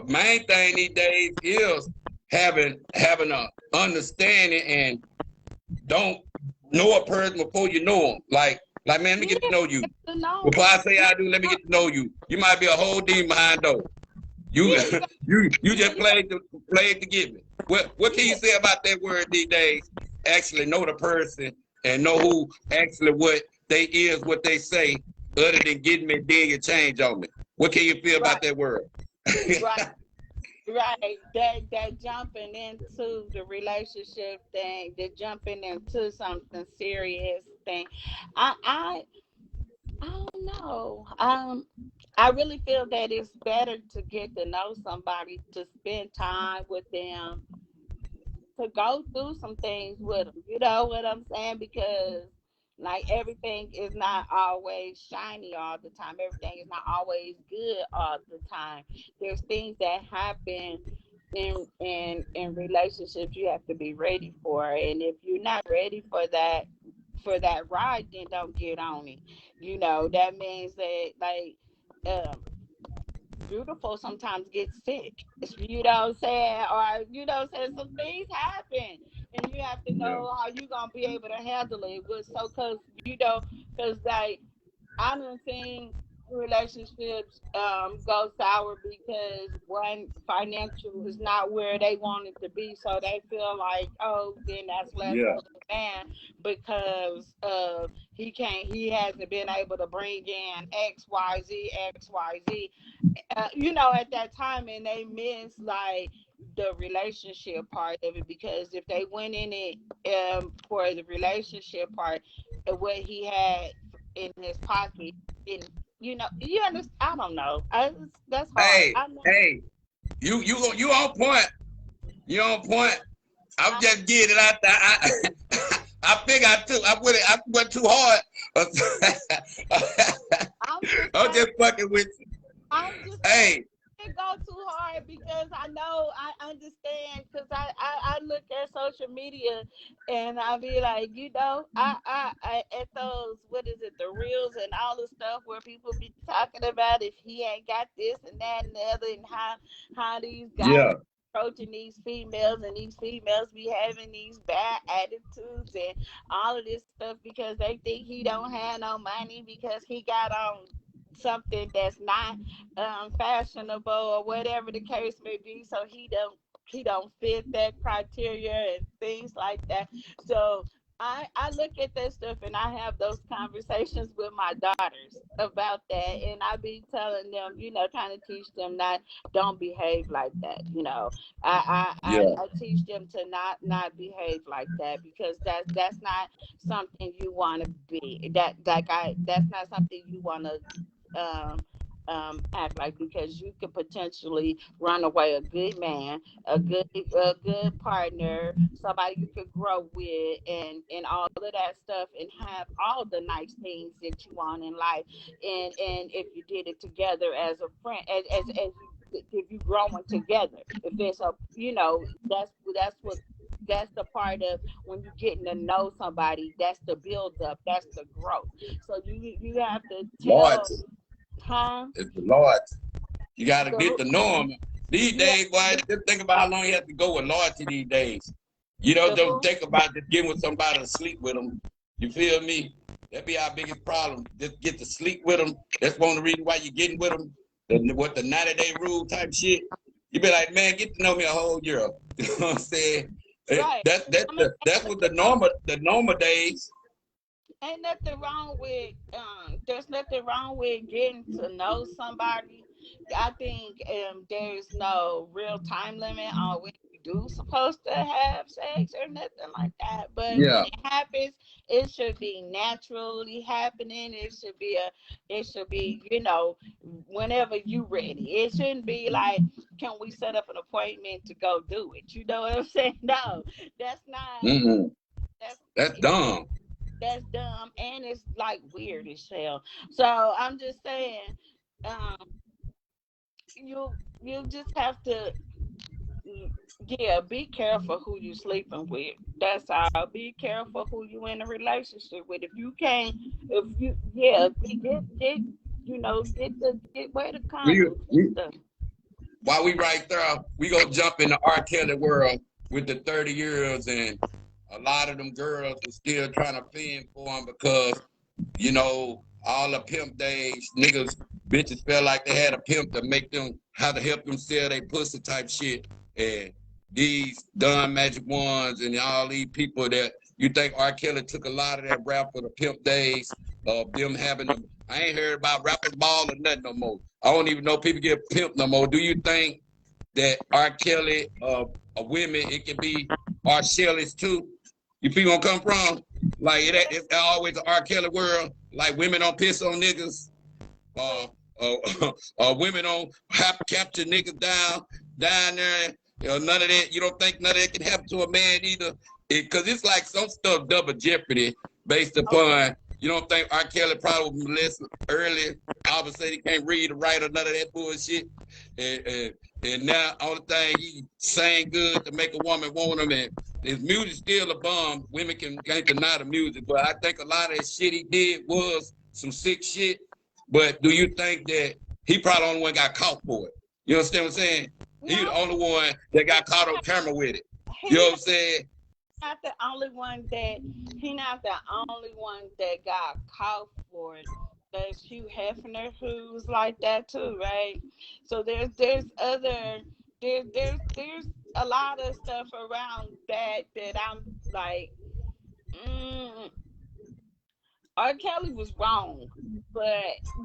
main thing these days is having a understanding and don't know a person before you know them. Like man, let me yeah, get to know you. to know Before I them. say I do, let me get to know you. You might be a whole demon behind door. You Yeah, you yeah, just played to get me. What can you yeah. say about that word these days? Actually know the person and know who actually what they is, what they say, other than getting me then you change on me. What can you feel Right, about that word? right. Right, that jumping into the relationship thing, that jumping into something serious thing. I don't know. I really feel that it's better to get to know somebody, to spend time with them, to go through some things with them. You know what I'm saying? Because like everything is not always shiny all the time. Everything is not always good all the time. There's things that happen in relationships you have to be ready for. And if you're not ready for that ride, then don't get on it. That means that like um beautiful sometimes get sick. You know what I'm saying? Or some things happen and you have to Yeah, know how you gonna be able to handle it. Cause like I done seen relationships go sour because one financial is not where they want it to be, so they feel like, oh, then that's less yeah, of a man because he hasn't been able to bring in XYZ at that time, and they miss like the relationship part of it, because if they went in it for the relationship part, what he had in his pocket, and you understand. I don't know. That's hard. hey, I know. hey, you on point. You on point. I'm I, just getting it out there. I think I went too hard. I'm just I'm saying. just fucking with you. I'm just saying Hey, it go too hard because I know I understand because I look at social media and I be like, I at those, what is it, the reels and all the stuff where people be talking about if he ain't got this and that and the other, and how these guys yeah, approaching these females, and these females be having these bad attitudes and all of this stuff because they think he don't have no money because he got on something that's not fashionable or whatever the case may be, so he don't fit that criteria and things like that. So I look at that stuff and I have those conversations with my daughters about that, and I be telling them, trying to teach them don't behave like that. Yeah. I teach them to not behave like that, because that's not something you want to be. That's not something you want to act like, because you could potentially run away a good man, a good partner, somebody you could grow with, and all of that stuff, and have all the nice things that you want in life. And if you did it together as a friend, as you, if you growing together, if it's a, that's what, that's the part of when you're getting to know somebody, that's the build up, that's the growth. So you have to Lord, tell, huh? it's the Lord. You got to get The, to know him. These yeah, days, boy, just think about how long you have to go with loyalty these days. You know, the don't who? think about just getting with somebody to sleep with them. You feel me? That be our biggest problem. Just get to sleep with them. That's one of the reasons why you're getting with them. What the 90-day rule type shit. You be like, man, get to know me a whole year. You know what I'm saying? Right. I mean, That's what the normal days. ain't nothing wrong with there's nothing wrong with getting to know somebody. I think there's no real time limit on when you do supposed to have sex or nothing like that. But when Yeah. it happens, it should be naturally happening. It should be, whenever you ready. It shouldn't be like, can we set up an appointment to go do it? You know what I'm saying? No, that's not Mm-mm. that's That's dumb. that's dumb, and it's like weird as hell. So I'm just saying, um, you just have to, mm, yeah, be careful who you sleeping with. That's all. Be careful who you in a relationship with. If you can't, if you, yeah, get wear the We, condoms and we stuff. while we right there, we gonna jump in the R. Kelly world with the 30 years, and a lot of them girls are still trying to fend for him because all the pimp days, niggas, bitches felt like they had a pimp to make them how to help them sell their pussy type shit. And these Don Magic Ones and all these people that you think R. Kelly took a lot of that rap for the pimp days of them having them. I ain't heard about rappers ball or nothing no more. I don't even know people get pimp no more. Do you think that R. Kelly, women, it can be R. Shelley's too? You feel where I'm come from? Like it's always an R. Kelly world. Like women don't piss on niggas. Uh, women don't have to capture niggas down there. None of that. You don't think none of that can happen to a man either? Because it's like some stuff double jeopardy based Okay. upon. You don't think R. Kelly probably was molested early? All of a sudden he can't read or write or none of that bullshit. And now all the thing he sang good to make a woman want him, and his music still a bomb. Women can't deny the music, but I think a lot of that shit he did was some sick shit. But do you think that he probably the only one got caught for it? You understand what I'm saying? He the No, only one that got caught on camera with it. You know he what I'm saying? not the only one that he not the only one that got caught for it. There's Hugh Hefner who's like that too, right? So there's other there's a lot of stuff around that I'm like, mm, R. Kelly was wrong, but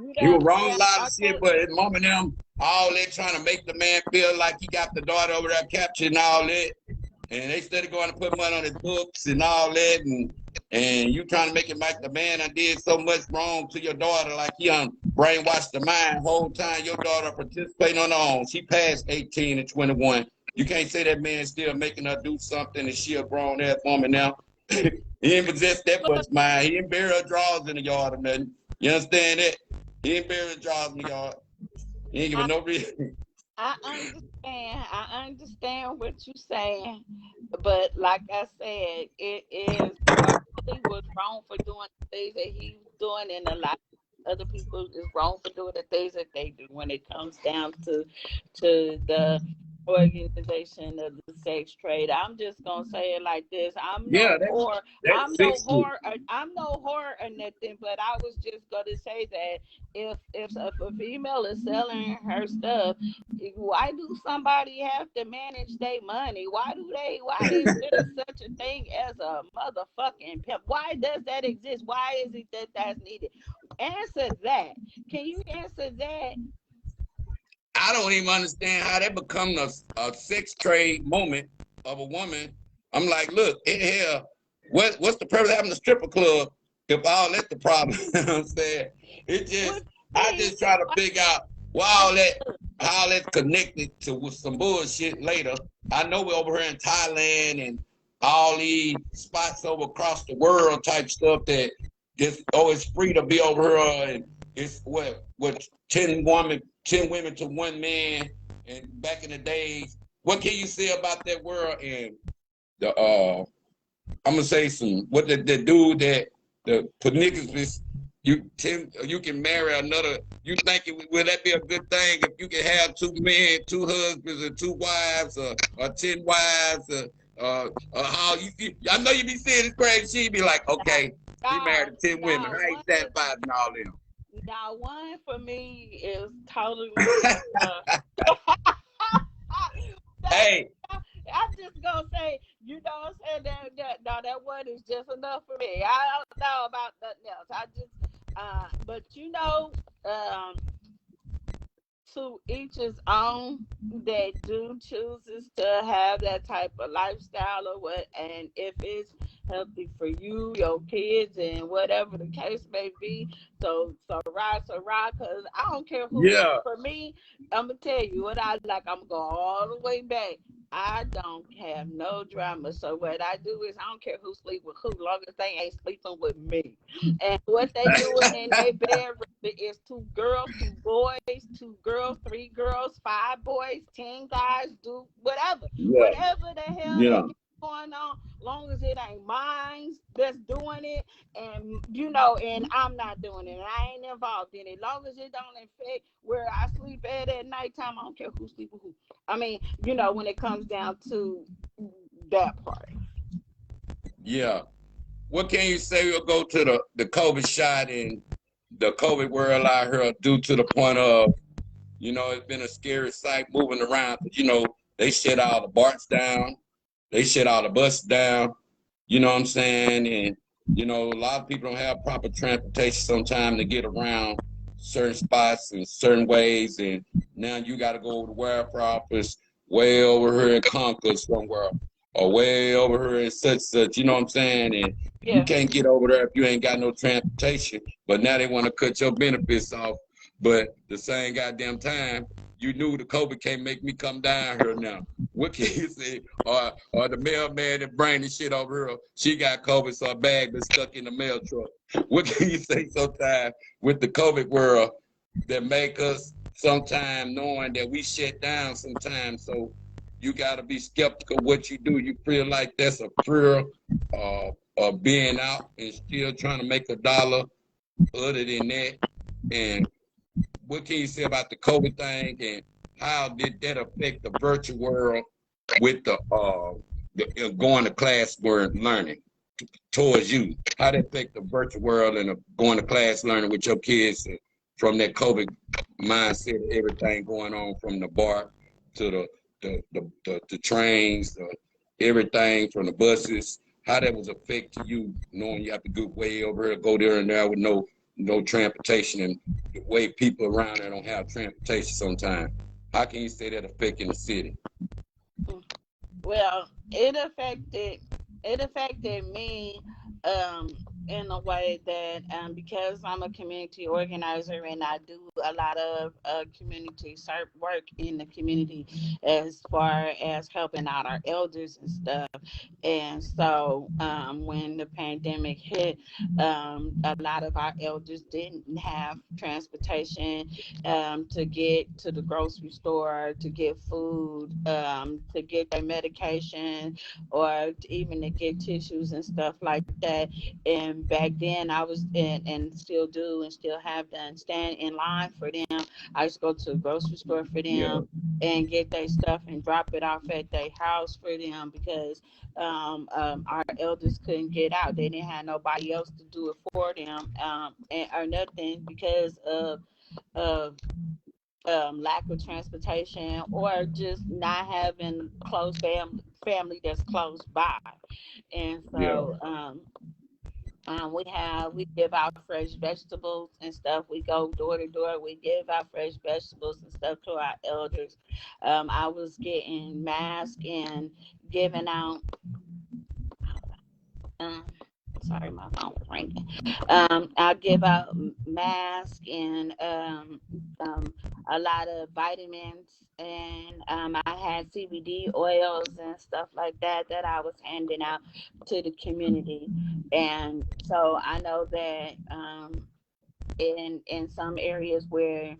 you He was gotta wrong a have lot of R. shit, Kelly. but his mom and them all they trying to make the man feel like he got the daughter over there captured and all that. And they started going to put money on his books and all that, and you trying to make it like the man I did so much wrong to your daughter, like he brainwashed the mind whole time. Your daughter participating on her own. She passed 18 and 21. You can't say that man still making her do something and she a grown ass woman now. He ain't possess that much mind. He ain't bury her drawers in the yard or nothing. You understand that? He ain't bury her drawers in the yard. He ain't giving no reason. I understand what you're saying, but like I said, it is R. Kelly was wrong for doing the things that he was doing, and a lot of other people is wrong for doing the things that they do when it comes down to the organization of the sex trade. I'm just gonna say it like this. I'm Yeah, no whore. that's I'm no 60. whore. I'm no whore or nothing. But I was just gonna say that if a female is selling her stuff, why do somebody have to manage their money? Why is there such a thing as a motherfucking pimp? Why does that exist? Why is it that that's needed? Answer that. Can you answer that? I don't even understand how that become a sex trade moment of a woman. I'm like, look, in here, what's the purpose of having a stripper club if all that's the problem? You know what I'm saying? It What just, you I mean? just try to figure out why all that, how that's connected to with some bullshit later. I know we're over here in Thailand and all these spots over across the world type stuff that it's always free to be over here and it's what 10 women to one man and back in the days. What can you say about that world and the I'm gonna say some what the dude that the pernicious you can marry another. You think will that be a good thing if you can have 2 men, 2 husbands, or 2 wives, or 10 wives, how I know you be seeing this crazy. She be like, okay, he married Now, 10 women. now How he one, satisfied and all them? now one for me is totally. That, Hey, I'm just gonna say, you know what I'm saying? That one is just enough for me. I don't know about nothing else. I just, but to each his own that do chooses to have that type of lifestyle or what, and if it's healthy for you, your kids, and whatever the case may be, so ride, because I don't care who. yeah, For me, I'm gonna tell you what I like. I'm gonna go all the way back. I don't have no drama. So what I do is I don't care who sleep with who, long as they ain't sleeping with me. And what they doing in their bedroom is 2 girls, 2 boys, 2 girls, 3 girls, 5 boys, 10 guys, do whatever. yeah, Whatever the hell they yeah, got going on, long as it ain't mine that's doing it, and and I'm not doing it, and I ain't involved in it. Long as it don't affect where I sleep at nighttime, I don't care who sleep with who. I mean, when it comes down to that part. yeah. What can you say? We'll go to the COVID shot and the COVID world out here due to the point of, it's been a scary sight moving around. They shut all the BARTs down. They shut all the buses down. You know what I'm saying? And, a lot of people don't have proper transportation sometimes to get around certain spots and certain ways. And now you got to go to the welfare office way over here in Concord somewhere or way over here in such, you know what I'm saying? And you Yeah. can't get over there if you ain't got no transportation. But now they want to cut your benefits off. But the same goddamn time, you knew the COVID can't make me come down here now. What can you say? Or the mailman that bring the shit over here, she got COVID, so her bag been stuck in the mail truck. What can you say sometimes with the COVID world that make us sometimes knowing that we shut down sometimes? So you got to be skeptical what you do. You feel like that's a fear of being out and still trying to make a dollar other than that. And what can you say about the COVID thing and how did that affect the virtual world with the going to class word learning towards you? How that affect the virtual world and the going to class learning with your kids from that COVID mindset of everything going on from the bar to the trains, everything from the buses. How that was affect to you knowing you have to go way over here, go there and there with no transportation and the way people around there don't have transportation sometimes. How can you say that affecting the city? Well, it affected me um in a way that because I'm a community organizer and I do a lot of community work in the community as far as helping out our elders and stuff. And so when the pandemic hit, a lot of our elders didn't have transportation to get to the grocery store, to get food, to get their medication, or even to get tissues and stuff like that. And back then I was in, and still do and still have done, stand in line for them. I used to go to the grocery store for Yeah. them and get their stuff and drop it off at their house for them, because our elders couldn't get out. They didn't have nobody else to do it for them, and or nothing, because of lack of transportation, or just not having close family that's close by. And Yeah. so we give out fresh vegetables and stuff. We go door to door. We give out fresh vegetables and stuff to our elders. I was getting masks and giving out. Um, sorry, my phone was ringing. I give out masks and a lot of vitamins, and I had CBD oils and stuff like that that I was handing out to the community. And so I know that in some areas where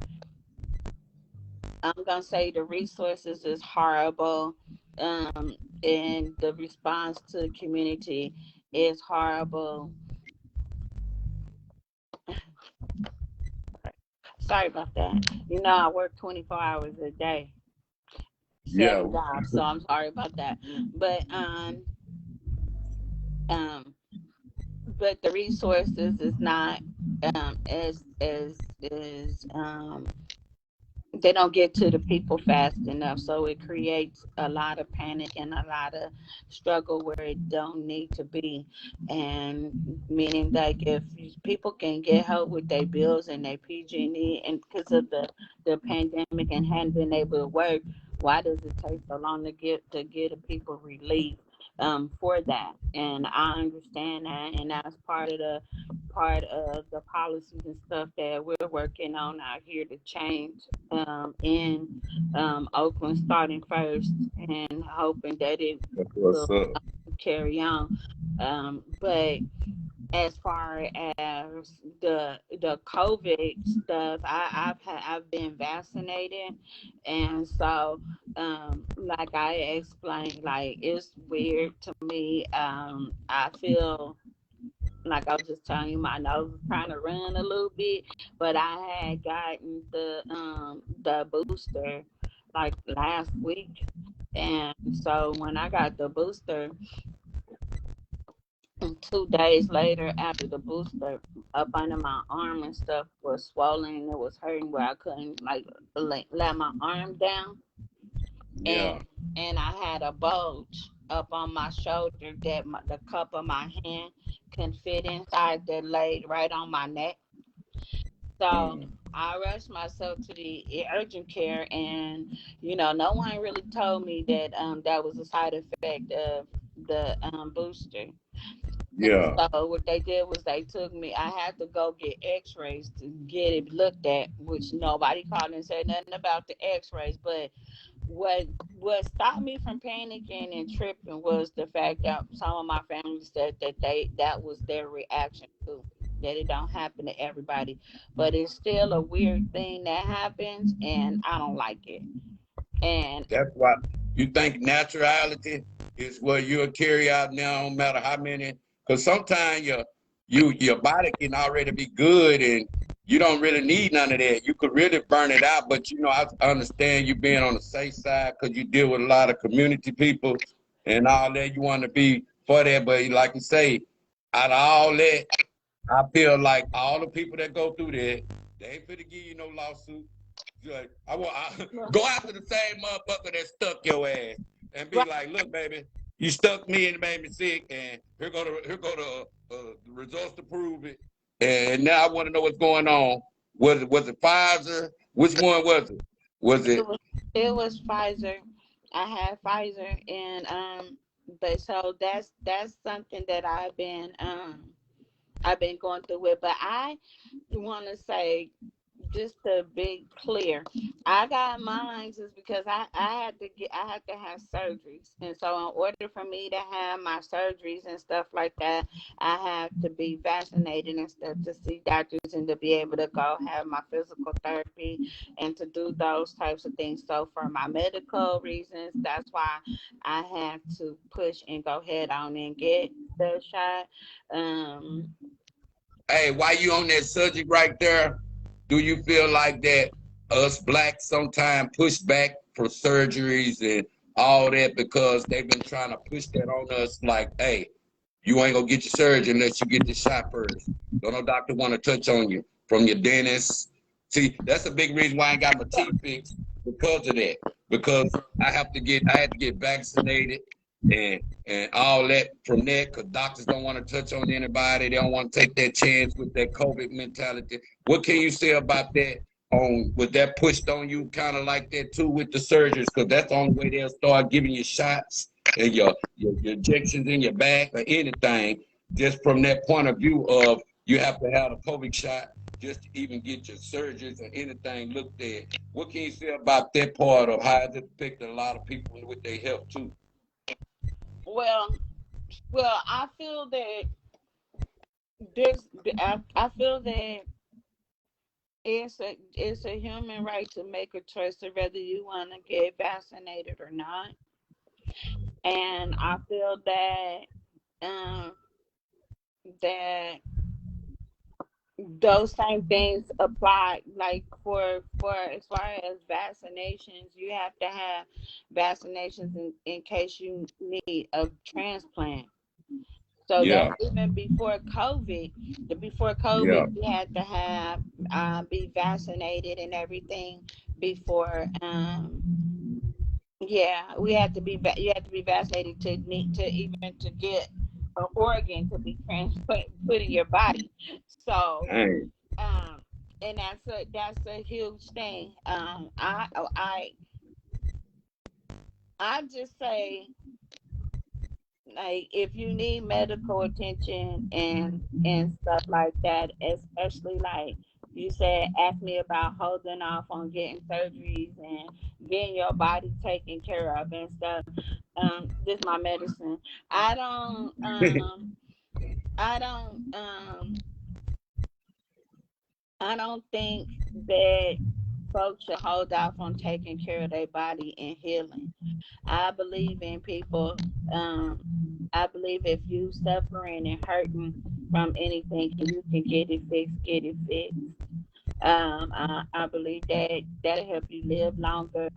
I'm gonna say the resources is horrible, and the response to the community is horrible. Sorry about that. You know, I work 24 hours a day, Yeah. 7 jobs, so I'm sorry about that. But um, but the resources is not as they don't get to the people fast enough, so it creates a lot of panic and a lot of struggle where it don't need to be. And meaning, like, if people can get help with their bills and their PG&E, and because of the pandemic and hadn't been able to work, why does it take so long to get the people relief for that? And I understand that, and that's part of the policies and stuff that we're working on out here to change in Oakland, starting first, and hoping that it That's will what's up. carry on. But as far as the COVID stuff, I've been vaccinated, and so like I explained, like, it's weird to me. I feel like I was just telling you, my nose was trying to run a little bit, but I had gotten the booster like last week, and so when I got the booster, 2 days later after the booster, up under my arm and stuff was swollen and it was hurting where I couldn't like let my arm down, Yeah. and I had a bulge up on my shoulder that the cup of my hand can fit inside, that laid right on my neck. So Mm. I rushed myself to the urgent care, and no one really told me that that was a side effect of the booster. And Yeah. so what they did was they took me. I had to go get X-rays to get it looked at, which nobody called and said nothing about the X-rays. But what what stopped me from panicking and tripping was the fact that some of my family said that was their reaction too. That it don't happen to everybody, but it's still a weird thing that happens, and I don't like it. And That's why you think naturality is what you'll carry out now, no matter how many. Because sometimes your body can already be good, and you don't really need none of that. You could really burn it out, but I understand you being on the safe side because you deal with a lot of community people and all that. You want to be for that, but like you say, out of all that, I feel like all the people that go through that, they ain't finna give you no lawsuit. Like, go after the same motherfucker that stuck your ass and be right, like, look, baby, you stuck me and it made me sick, and here go the results to prove it. And now I want to know what's going on. Was it Pfizer? Which one was it? Was it it? was it was Pfizer. I had Pfizer, and but so that's something that I've been going through with. But I want to say just to be clear, I got mine just because I had to have surgeries, and so in order for me to have my surgeries and stuff like that, I have to be vaccinated and stuff to see doctors and to be able to go have my physical therapy and to do those types of things. So for my medical reasons, that's why I have to push and go head on and get the shot. Um, Hey, why you on that subject right there? Do you feel like that us blacks sometimes push back for surgeries and all that because they've been trying to push that on us like, hey, you ain't gonna get your surgery unless you get the shot first. Don't no doctor want to touch on you from your dentist. See, that's a big reason why I ain't got my teeth fixed because of that. Because I had to get vaccinated and all that from that because doctors don't want to touch on anybody. They don't want to take that chance with that COVID mentality. What can you say about that? On with that pushed on you kind of like that too with the surgeries because that's the only way they'll start giving you shots and your injections in your back or anything, just from that point of view of you have to have a COVID shot just to even get your surgeries or anything looked at. What can you say about that part of how it affected a lot of people with their health too? well, well, I feel that this. I feel that it's a human right to make a choice of whether you want to get vaccinated or not, and I feel that um that those same things apply like for as far as vaccinations. You have to have vaccinations in case you need a transplant. So Yeah, that's even before yeah, COVID you had to have be vaccinated and everything before yeah, we had to be you had to be vaccinated to need to even to get an organ to be transplant put in your body. So dang. um and that's a huge thing. I just say, like, if you need medical attention and stuff like that, especially like you said, ask me about holding off on getting surgeries and getting your body taken care of and stuff. This my medicine. I don't I don't I don't think that folks should hold off on taking care of their body and healing. I believe in people. Um, I believe if you suffering and hurting from anything, and you can get it fixed, get it fixed. I believe that that'll help you live longer.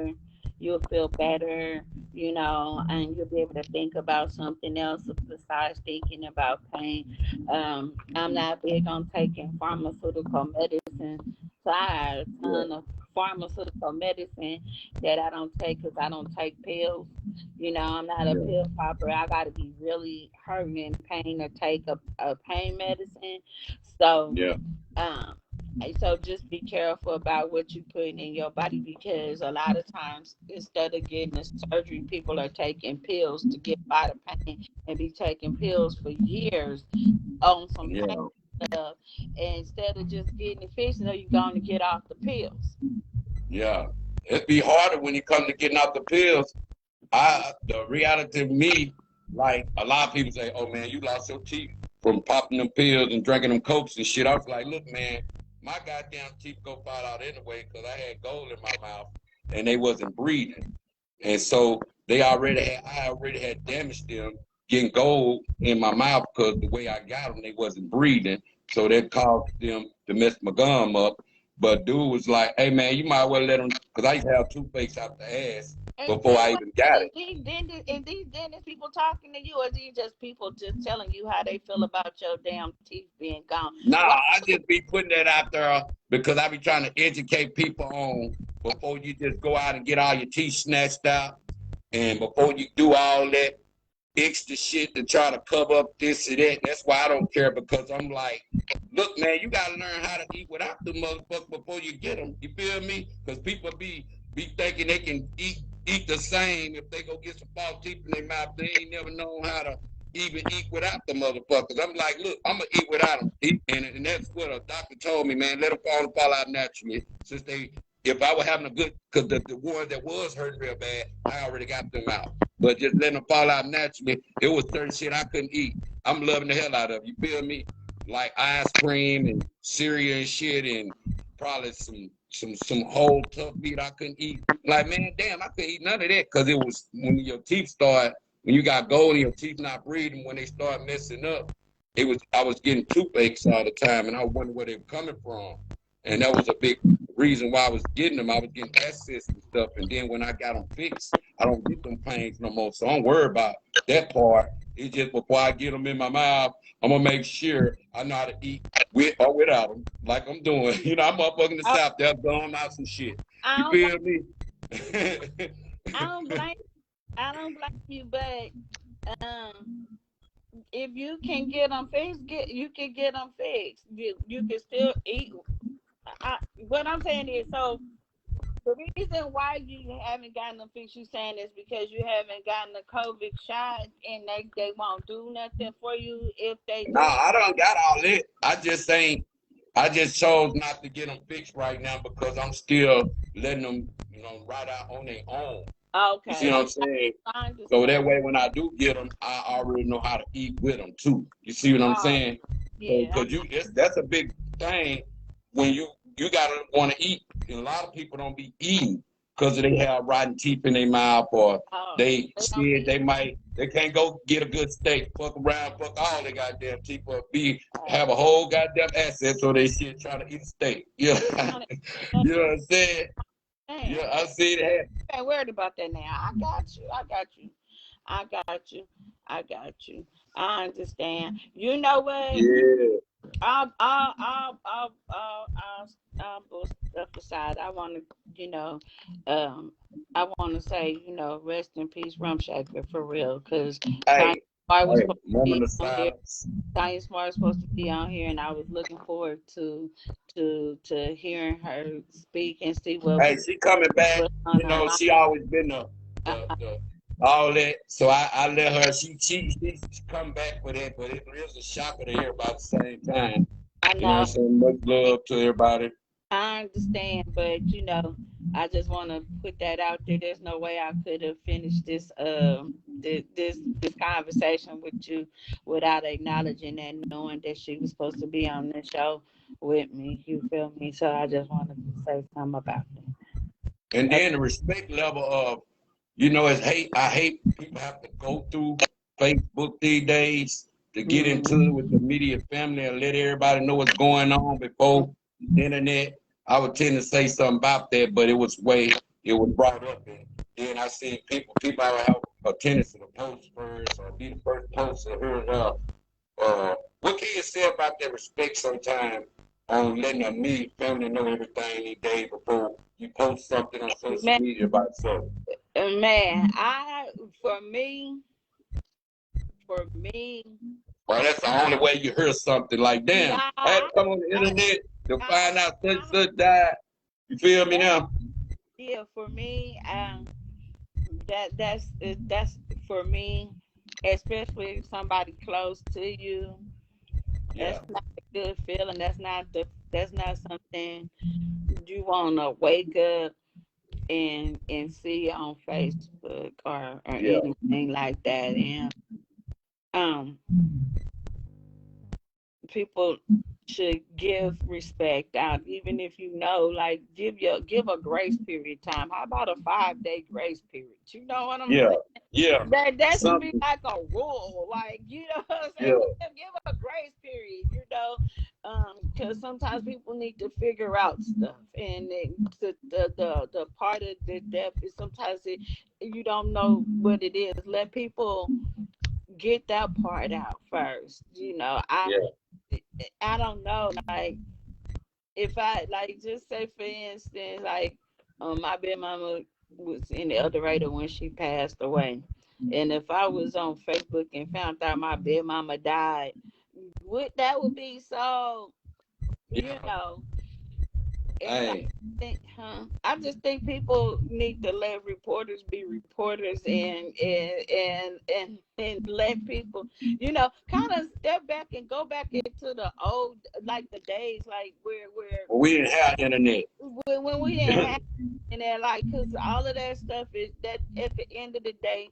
You'll feel better, and you'll be able to think about something else besides thinking about pain. I'm not big on taking pharmaceutical medicine, so I have a Yeah, ton of pharmaceutical medicine that I don't take because I don't take pills. I'm not a yeah, pill popper. I got to be really hurting in pain to take a pain medicine. So, yeah, um, so just be careful about what you put in your body because a lot of times instead of getting a surgery, people are taking pills to get by the pain and be taking pills for years on some pain yeah, stuff. And instead of just getting it fixed, you're going to get off the pills. yeah. It'd be harder when you come to getting off the pills. The reality of me, like a lot of people say, oh man, you lost your teeth from popping them pills and drinking them cokes and shit. I was like, look, man, my goddamn teeth go fall out anyway because I had gold in my mouth and they wasn't breathing. And so I already had damaged them getting gold in my mouth because the way I got them, they wasn't breathing. So that caused them to mess my gum up. But dude was like, hey man, you might well let them, because I used to have toothpaste out the ass And before then I what? even got it. And these dentists people talking to you, or these just people just telling you how they feel about your damn teeth being gone? Nah, Why? I just be putting that out there because I be trying to educate people on before you just go out and get all your teeth snatched out and before you do all that extra shit to try to cover up this and that. That's why I don't care because I'm like, look, man, you gotta learn how to eat without the motherfucker before you get them. You feel me? Because people be thinking they can eat the same if they go get some false teeth in their mouth. They ain't never known how to even eat without the motherfuckers. I'm like, look, I'm gonna eat without them. And that's what a doctor told me, man. Let them fall out naturally. Since if I were having a good, because the ones that was hurting real bad, I already got them out. But just letting them fall out naturally, it was certain shit I couldn't eat. I'm loving the hell out of it. You feel me? Like ice cream and cereal and shit, and probably some whole tough meat I couldn't eat. Like, man, damn, I couldn't eat none of that because it was when your teeth start. When you got gold in your teeth not breathing, when they start messing up, I was getting toothaches all the time, and I wondered where they were coming from. And that was a big reason why I was getting them. I was getting access and stuff, and then when I got them fixed, I don't get them pains no more. So I'm worried about that part. It's just before I get them in my mouth, I'm gonna make sure I know how to eat with or without them, like I'm doing. You know, I'm up in the South there, going out some shit. You feel me? I don't blame. I don't blame you, but if you can get them fixed, you can get them fixed. You can still eat. What I'm saying is, so the reason why you haven't gotten them fixed, you saying is because you haven't gotten the COVID shot, and they won't do nothing for you if they No, do. I don't got all that. I just chose not to get them fixed right now because I'm still letting them, ride out on their own. You see Okay, what I'm saying? I So understand. that way, when I do get them, I already know how to eat with them too. You see what I'm Oh, saying? yeah. Because that's a big thing when you gotta want to eat. And a lot of people don't be eating because they have rotten teeth in their mouth, or Oh, they they don't scared be. they can't go get a good steak. Fuck around, fuck all they goddamn teeth up. Oh, Have a whole goddamn asset so they shit trying to eat a steak. Yeah, you know what I'm saying? understand. Yeah, I see that. You ain't worried about that now. I got you. I got you. I got you. I got you. I understand. You know what? Yeah. I'll put stuff aside. I want to, um, I want to say, rest in peace, Rum Shaker, for real, because Tanya Hey, Smart was hey, supposed to be moment of on here. silence. Tanya Smart was supposed to be on here, and I was looking forward to hearing her speak and see what Hey, she coming back. was on her mind. She always been Uh, the all that. So I let her. She come back with it, but it is a shocker to hear about the same time. I You know what know. I'm saying? Much love to everybody. I understand, but I just want to put that out there. There's no way I could have finished this conversation with you without acknowledging and knowing that she was supposed to be on the show with me. You feel me? So I just wanted to say something about And that. then the respect level of, it's hate. I hate people have to go through Facebook these days to get into it Mm, with the media family and let everybody know what's going on before the internet. I would tend to say something about that, but it was brought up. And then I see people have a tendency to post first or be the first post or here and there. What can you say about that respect sometimes on letting a media family know everything these days before you post something on social man, media about something? man, for me, for me, Well, that's the only way you hear something like, damn, nah, I had to come on the internet to I, find out such and I, such died. You feel me that, now? yeah, for me, that's for me, especially if somebody close to you. That's Yeah, not a good feeling. That's not something you want to wake up and see on Facebook or yeah, anything like that. And um, people should give respect out, even if like give a grace period time. How about a 5-day grace period? You know what I'm yeah, saying? yeah. That should be Something. like a rule. Like, what I'm saying? Yeah, Give a grace period, because sometimes people need to figure out stuff, and the part of the death is sometimes you don't know what it is. Let people get that part out first. yeah, I don't know, like if I like just say for instance, like my big mama was in the elevator when she passed away. And if I was on Facebook and found out my big mama died, would be so, you yeah. know, Hey, I just think people need to let reporters be reporters and let people, kind of step back and go back into the old, like the days, like where well, we didn't have internet. when we didn't have, and that, like, because all of that stuff is that at the end of the day,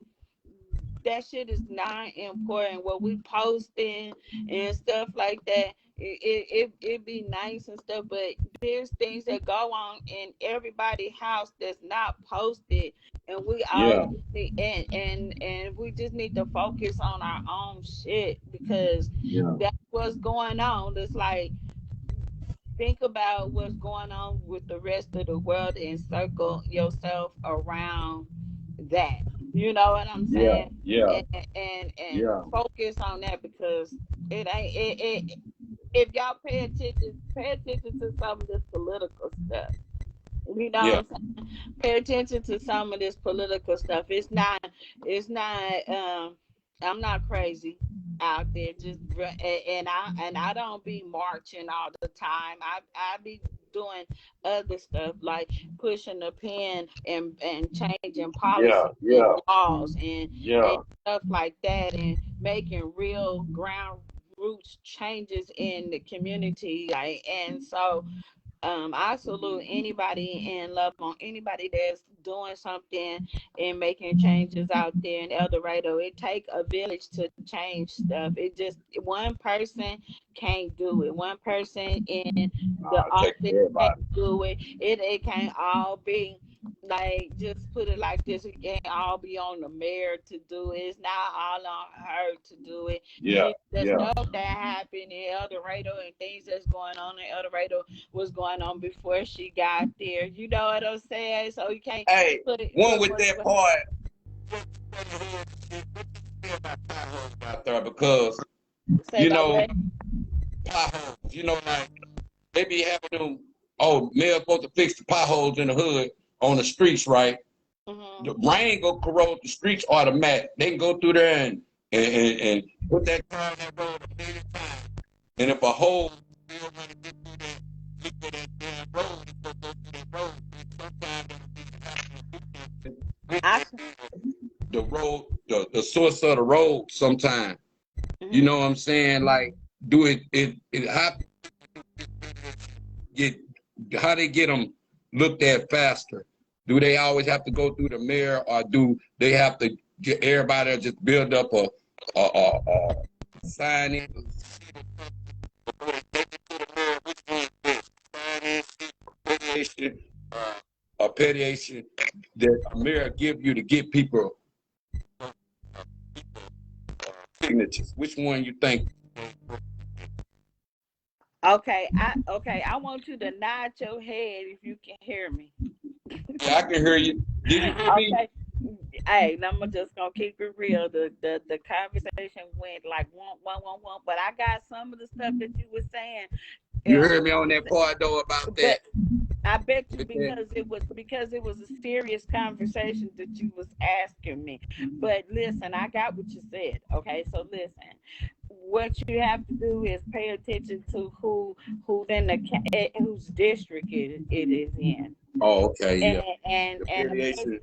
that shit is not important. What we posting and stuff like that, it be nice and stuff, but there's things that go on in everybody's house that's not posted, and we all Yeah, and we just need to focus on our own shit, because yeah, that's what's going on. It's like, think about what's going on with the rest of the world and circle yourself around that. You know what I'm yeah, saying? yeah, And yeah, focus on that, because it ain't if y'all pay attention to some of this political stuff. You know what yeah. I'm saying? Pay attention to some of this political stuff. It's not I'm not crazy out there, and I don't be marching all the time. I be doing other stuff, like pushing the pen and changing Yeah, policies and yeah, laws and yeah, stuff like that, and making real ground roots changes in the community. Like, and so I salute anybody and love on anybody that's doing something and making changes out there in El Dorado. It take a village to change stuff. It just, one person can't do it. One person in the nah, it takes office can't everybody. do it. It can't all be, like, just put it like this, it can't all be on the mayor to do it. It's not all on her to do it. Yeah, The yeah, stuff that happened in El Dorado and things that's going on in El Dorado was going on before she got there. You know what I'm saying? So you can't hey, put it one with that part out there because say you about know what? potholes. Like they be having them. Oh, mayor's supposed to fix the potholes in the hood on the streets, right? Mm-hmm. The rain go corrode the streets automatic. They can go through there and put that car on that road a million times. And if a hole still want to get through that, get to that damn road, it's gonna go through that road. And sometimes that'll be happening I. with the road, the source of the road sometimes. You Mm-hmm. know what I'm saying? Like, do it how get how they get them looked at faster? Do they always have to go through the mayor, or do they have to get everybody to just build up a sign in? A petition that a mayor give you to get people signatures. Which one you think? Okay, I want you to nod your head if you can hear me. Yeah, I can hear you. Did you hear me? Okay. Hey, I'm just gonna keep it real. The conversation went like one, but I got some of the stuff that you were saying. You heard me on that part though about that. But I bet you, With that. because it was a serious conversation that you was asking me. But listen, I got what you said. Okay, so listen, what you have to do is pay attention to who's in whose district it is in, Oh, okay, yeah. and The and variation.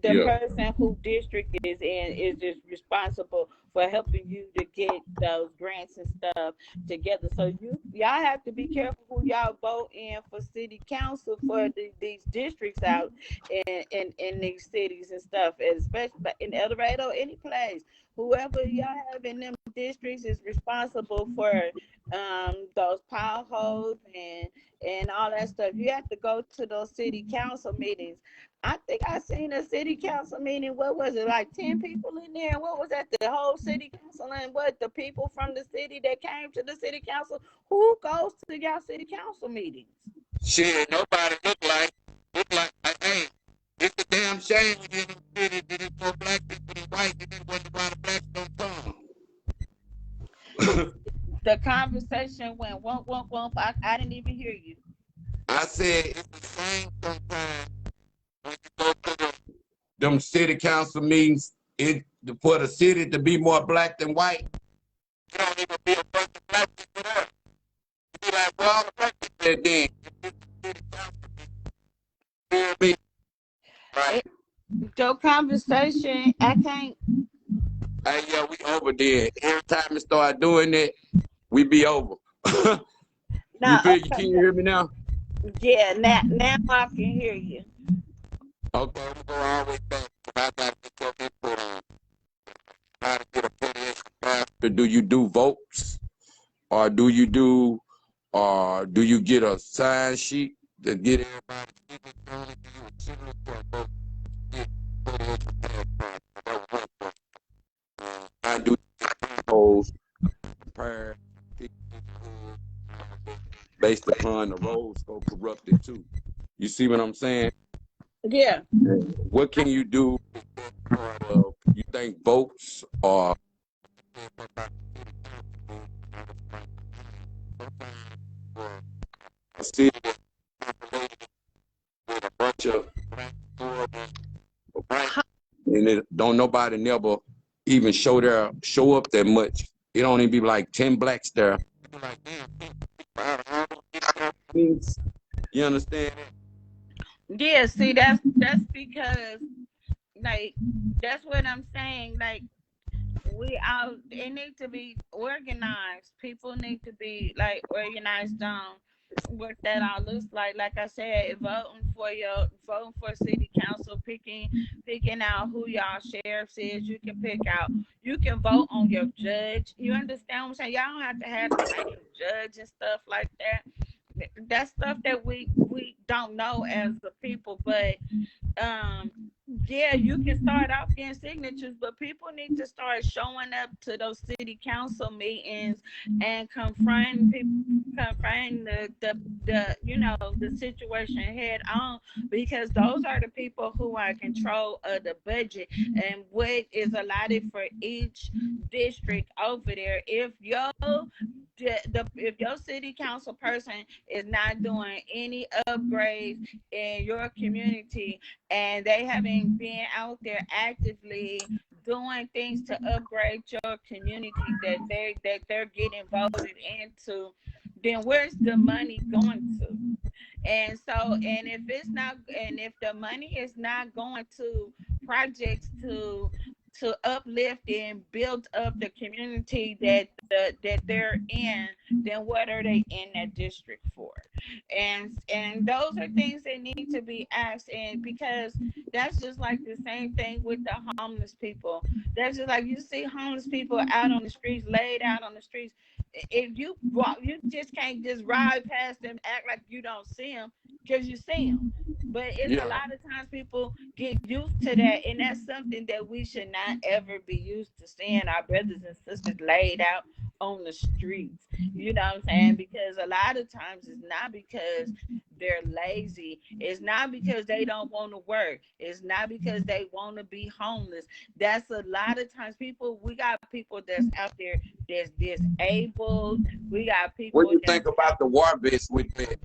the Yeah. person who district is in is just responsible for helping you to get those grants and stuff together. So y'all have to be careful who y'all vote in for city council for these districts out in these cities and stuff, especially in El Dorado, any place. Whoever y'all have in them districts is responsible for those potholes and all that stuff. You have to go to those city council meetings. I think I seen a city council meeting. What was it, like 10 people in there? What was that? The whole city council, and what, the people from the city that came to the city council? Who goes to y'all city council meetings? Shit, nobody look like hey, it's a damn shame we didn't that it's more black people than white, and then wonder why the blacks don't come. The conversation went wonk. I didn't even hear you. I said it's the same sometimes when you go to them city council meetings, it for the city to be more black than white. You don't even be a bunch of black people there. You be like, well, all the black people there then. It, your conversation, I can't. Hey, yeah, we over there. Every time we start doing that, we be over. You No, feel? okay. Can you hear me now? Yeah, now I can hear you. Okay, we go all the way back. I gotta get your input on how to get a presidential pastor. Do you do votes, or do you get a sign sheet to get everybody signature? Do you a signature vote get presidential pastor? That was one question. I do polls prior based upon the roads so corrupted too. You see what I'm saying? Yeah. What can you do? You think votes are a city that's populated with a bunch of black, and don't nobody never even show up that much. It don't even be like 10 blacks there. You understand? Yeah, see, that's because, like, that's what I'm saying. Like, it need to be organized. People need to be like organized on what that all looks like. Like I said, voting for city council, picking out who y'all sheriffs is. You can pick out. You can vote on your judge. You understand what I'm saying? Y'all don't have to have the same judge and stuff like that. That's stuff that we don't know as the people, but um yeah, you can start off getting signatures, but people need to start showing up to those city council meetings and confronting the situation head on, because those are the people who are in control of the budget and what is allotted for each district over there. If your city council person is not doing any upgrades in your community, and they haven't been out there actively doing things to upgrade your community that they're getting voted into, then where's the money going to? And so, and if the money is not going to projects to uplift and build up the community that they're in, then what are they in that district for? And those are things that need to be asked. And because that's just like the same thing with the homeless people. That's just like you see homeless people out on the streets, laid out on the streets. If you walk, you just can't just ride past them, act like you don't see them, because you see them. But it's a Yeah. lot of times people get used to that, and that's something that we should not ever be used to, seeing our brothers and sisters laid out on the streets. You know what I'm saying? Because a lot of times it's not because they're lazy. It's not because they don't want to work. It's not because they want to be homeless. That's a lot of times we got people that's out there that's disabled. We got What people do you that's think about the war vets with that?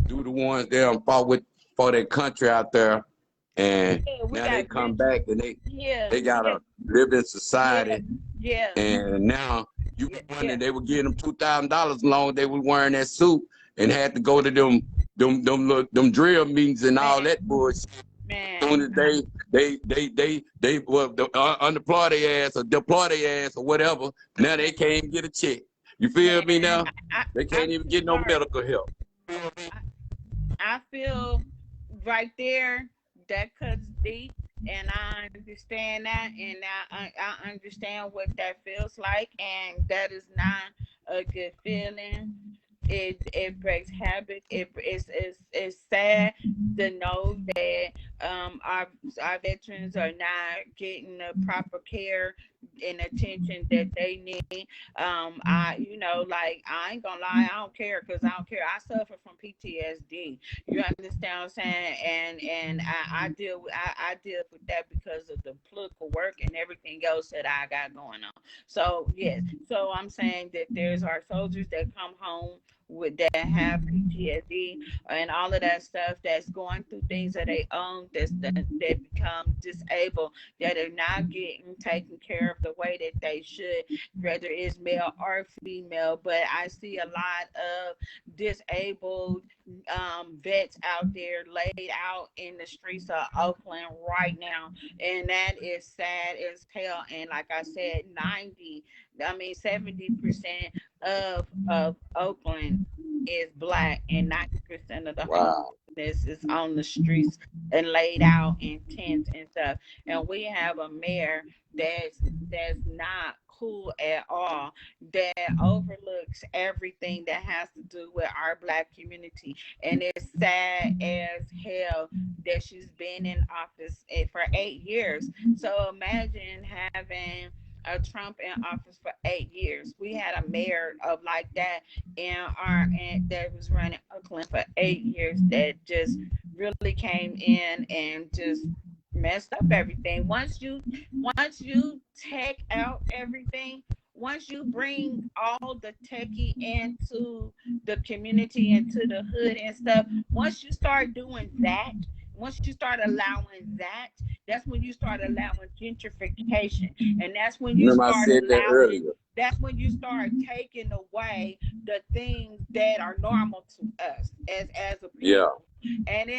Do the ones there fought for their country out there, and yeah, we now they got come rich. back and Yeah, they yeah, gotta live in yeah, society, yeah, and now you yeah, be wondering yeah. they were getting them $2,000 long they were wearing that suit and had to go to them drill meetings and Man, all that bullshit. man, Soon as they unemploy their ass or deploy their ass or whatever, now they can't even get a check. You man. feel me now? They I can't even feel get no sorry. medical help. I, I feel right there that cuts deep, and I understand that, and I understand what that feels like, and that is not a good feeling. It breaks habit. It's sad to know that our veterans are not getting the proper care and attention that they need. I like, I ain't gonna lie, I don't care, because I don't care. I suffer from PTSD. You understand what I'm saying? And I deal with that because of the political work and everything else that I got going on. So yes, so I'm saying that there's our soldiers that come home with that have PTSD and all of that stuff, that's going through things of their own, that become disabled, that are not getting taken care of the way that they should, whether it's male or female. But I see a lot of disabled vets out there laid out in the streets of Oakland right now, and that is sad as hell. And like I said, 70% of Oakland is black, and 90% of the Wow. homelessness is on the streets and laid out in tents and stuff. And we have a mayor that's not cool at all, that overlooks everything that has to do with our black community. And it's sad as hell that she's been in office for 8 years. So imagine having a Trump in office for 8 years. We had a mayor of like that and that was running Oakland for 8 years, that just really came in and just messed up everything. Once you take out everything, once you bring all the techie into the community, into the hood and stuff, once you start doing that, once you start allowing that, that's when you start allowing gentrification. And that's when you Remember I start said that allowing, earlier. that's when you start taking away the things that are normal to us as a people. Yeah. And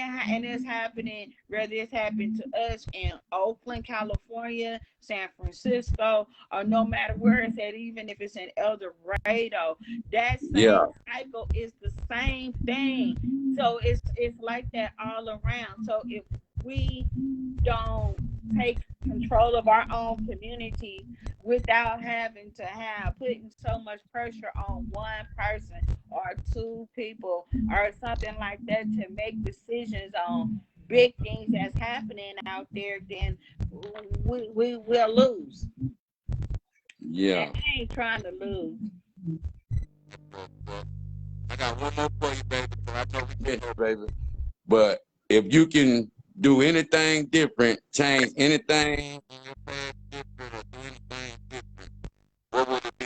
it's happening, whether it's happened to us in Oakland, California, San Francisco, or no matter where it's at, even if it's in El Dorado, that same cycle is the same thing. So it's like that all around. So if we don't take control of our own community without having to putting so much pressure on one person or two people or something like that to make decisions on big things that's happening out there, then we will lose. Yeah. And I ain't trying to lose. I got one more for you, baby. I know we get baby. But if you can do anything different, change anything, what would it be?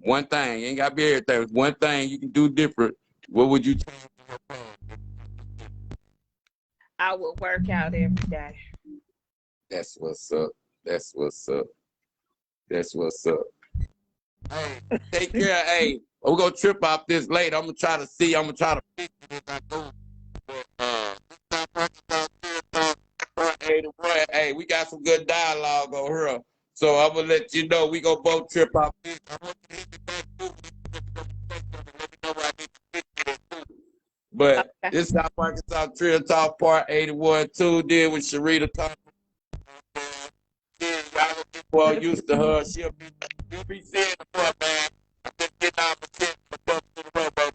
One thing, you ain't got to be everything. One thing you can do different. What would you change? I would work out every day. That's what's up. That's what's up. That's what's up. Hey, take care. Hey, we're gonna trip off this later. I'm gonna try to see. I'm gonna try to fix it as I go. Hey, we got some good dialogue on here. So I'm gonna let you know we gonna both trip off this. I want you to hit me back too. Let me know where I need to fix it. But this is Arkansas Trill Talk Part 81 tuned in with Sharena Thomas. Y'all well used to her. She'll be saying the part, man. I'm just getting out of the tent for bumps in the road, but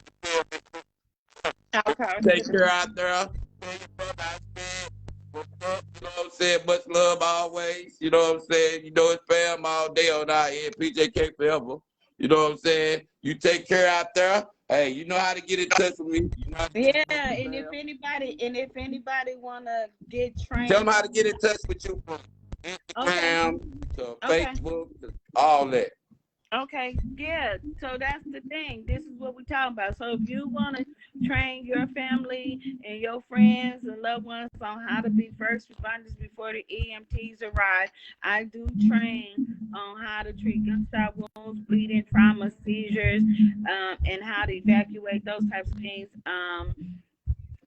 take care out there. Tell your brother I said what's up, you know what I'm saying? Much love always. You know what I'm saying? You know it's fam all day on out here. PJK forever. You know what I'm saying? You take care out there. Hey, you know how to get in touch with me. You know and if anybody wanna get trained, tell them how to get in touch with you from Instagram to Facebook, to all that. Okay, yeah. So that's the thing. This is what we're talking about. So if you want to train your family and your friends and loved ones on how to be first responders before the EMTs arrive, I do train on how to treat gunshot wounds, bleeding, trauma, seizures, and how to evacuate those types of things.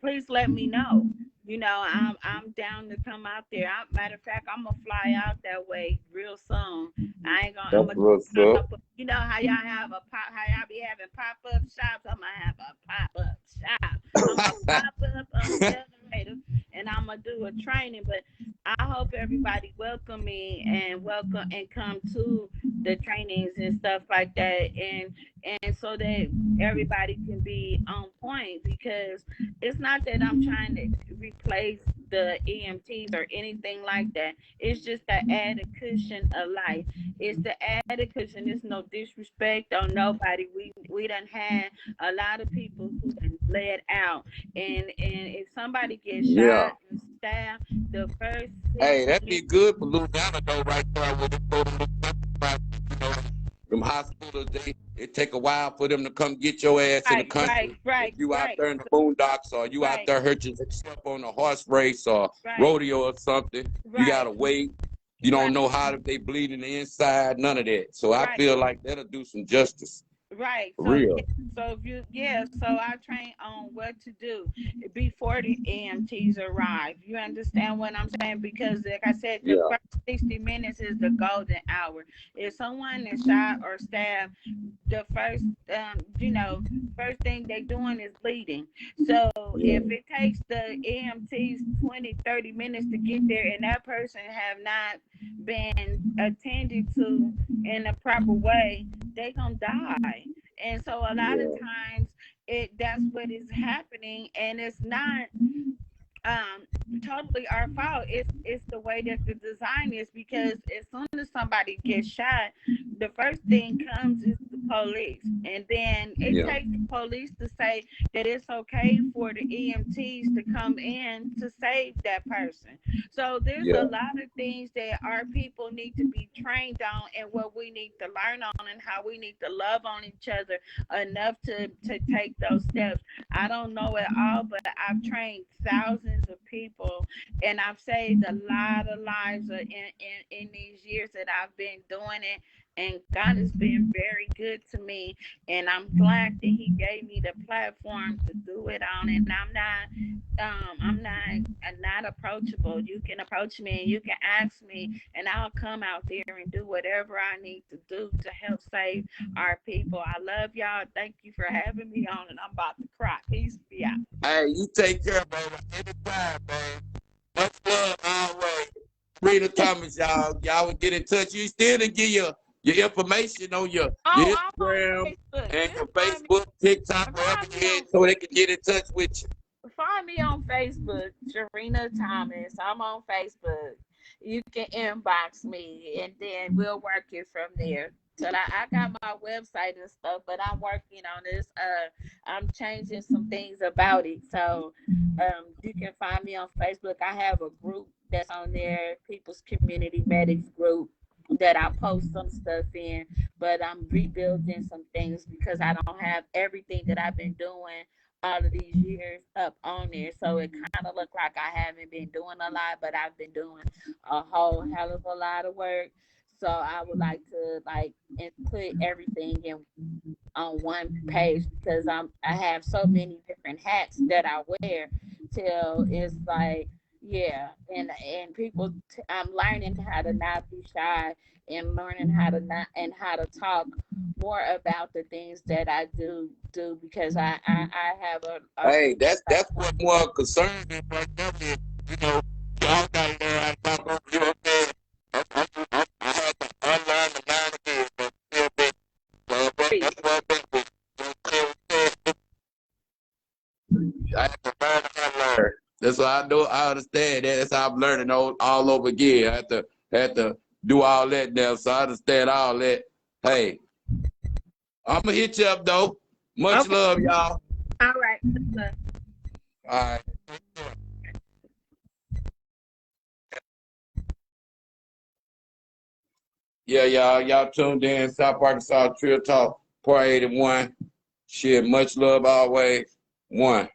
Please let me know. You know, I'm down to come out there. Matter of fact, I'm gonna fly out that way real soon. I ain't gonna. You know how y'all have how y'all be having pop-up shops. I'm gonna have a pop-up shop. I'm gonna pop up on the generator, and I'm gonna do a training. But I hope everybody welcome me and come to the trainings and stuff like that, and so that everybody can be on point, because it's not that I'm trying to replace the EMTs or anything like that. It's just the added cushion of life. It's the added cushion. It's no disrespect on nobody. We done had a lot of people who done bled out, and if somebody gets shot and stabbed, the first hey, that'd be good for Louisiana though, right there with it. You know, them hospitals, it take a while for them to come get your ass in the country. If you out there in the boondocks or you out there hurting yourself on a horse race or rodeo or something, you gotta wait. You don't know how they bleeding the inside, none of that. So I feel like that'll do some justice. Right. For So real. so if you so I train on what to do before the EMTs arrive. You understand what I'm saying? Because like I said, the first 60 minutes is the golden hour. If someone is shot or stabbed, the first first thing they doing is bleeding. So if it takes the EMTs 20-30 minutes to get there and that person have not been attended to in a proper way, they gonna die. And so a lot of times that's what is happening, and it's not totally our fault. It's the way that the design is, because as soon as somebody gets shot, the first thing comes is the police, and then it takes the police to say that it's okay for the EMTs to come in to save that person. So there's a lot of things that our people need to be trained on, and what we need to learn on, and how we need to love on each other enough to take those steps. I don't know it all, but I've trained thousands of people, and I've saved a lot of lives in these years that I've been doing it. And God has been very good to me, and I'm glad that He gave me the platform to do it on. And I'm not approachable. You can approach me and you can ask me, and I'll come out there and do whatever I need to do to help save our people. I love y'all. Thank you for having me on, and I'm about to cry. Peace be out. Hey, you take care, baby. Anytime, man. Much love always. Sharena Thomas, y'all. Y'all would get in touch. You still didn't give your information on your Instagram and your Facebook, TikTok, wherever you at, so they can get in touch with you. Find me on Facebook, Sharena Thomas. I'm on Facebook. You can inbox me, and then we'll work it from there. So I got my website and stuff, but I'm working on this. I'm changing some things about it. So you can find me on Facebook. I have a group that's on there, People's Community Medics group, that I post some stuff in, but I'm rebuilding some things because I don't have everything that I've been doing all of these years up on there. So it kind of looked like I haven't been doing a lot, but I've been doing a whole hell of a lot of work. So I would like to put everything in on one page, because I have so many different hats that I wear till it's like, and people, I'm learning how to not be shy, and learning how to not, and how to talk more about the things that I do because I have a Hey, that's what more concerned me right now is, y'all gotta learn how to talk over, you know what I'm saying? I had to unlearn the line again, but still been, that's what I've been with. I had to learn and unlearn. That's what I know. I understand that. That's how I'm learning all over again. I had to do all that now, so I understand all that. Hey, I'm gonna hit you up though. Much love, y'all. All right. All right. Yeah, y'all tuned in. South Arkansas Trill Talk, Part 81. Shit, much love always. One.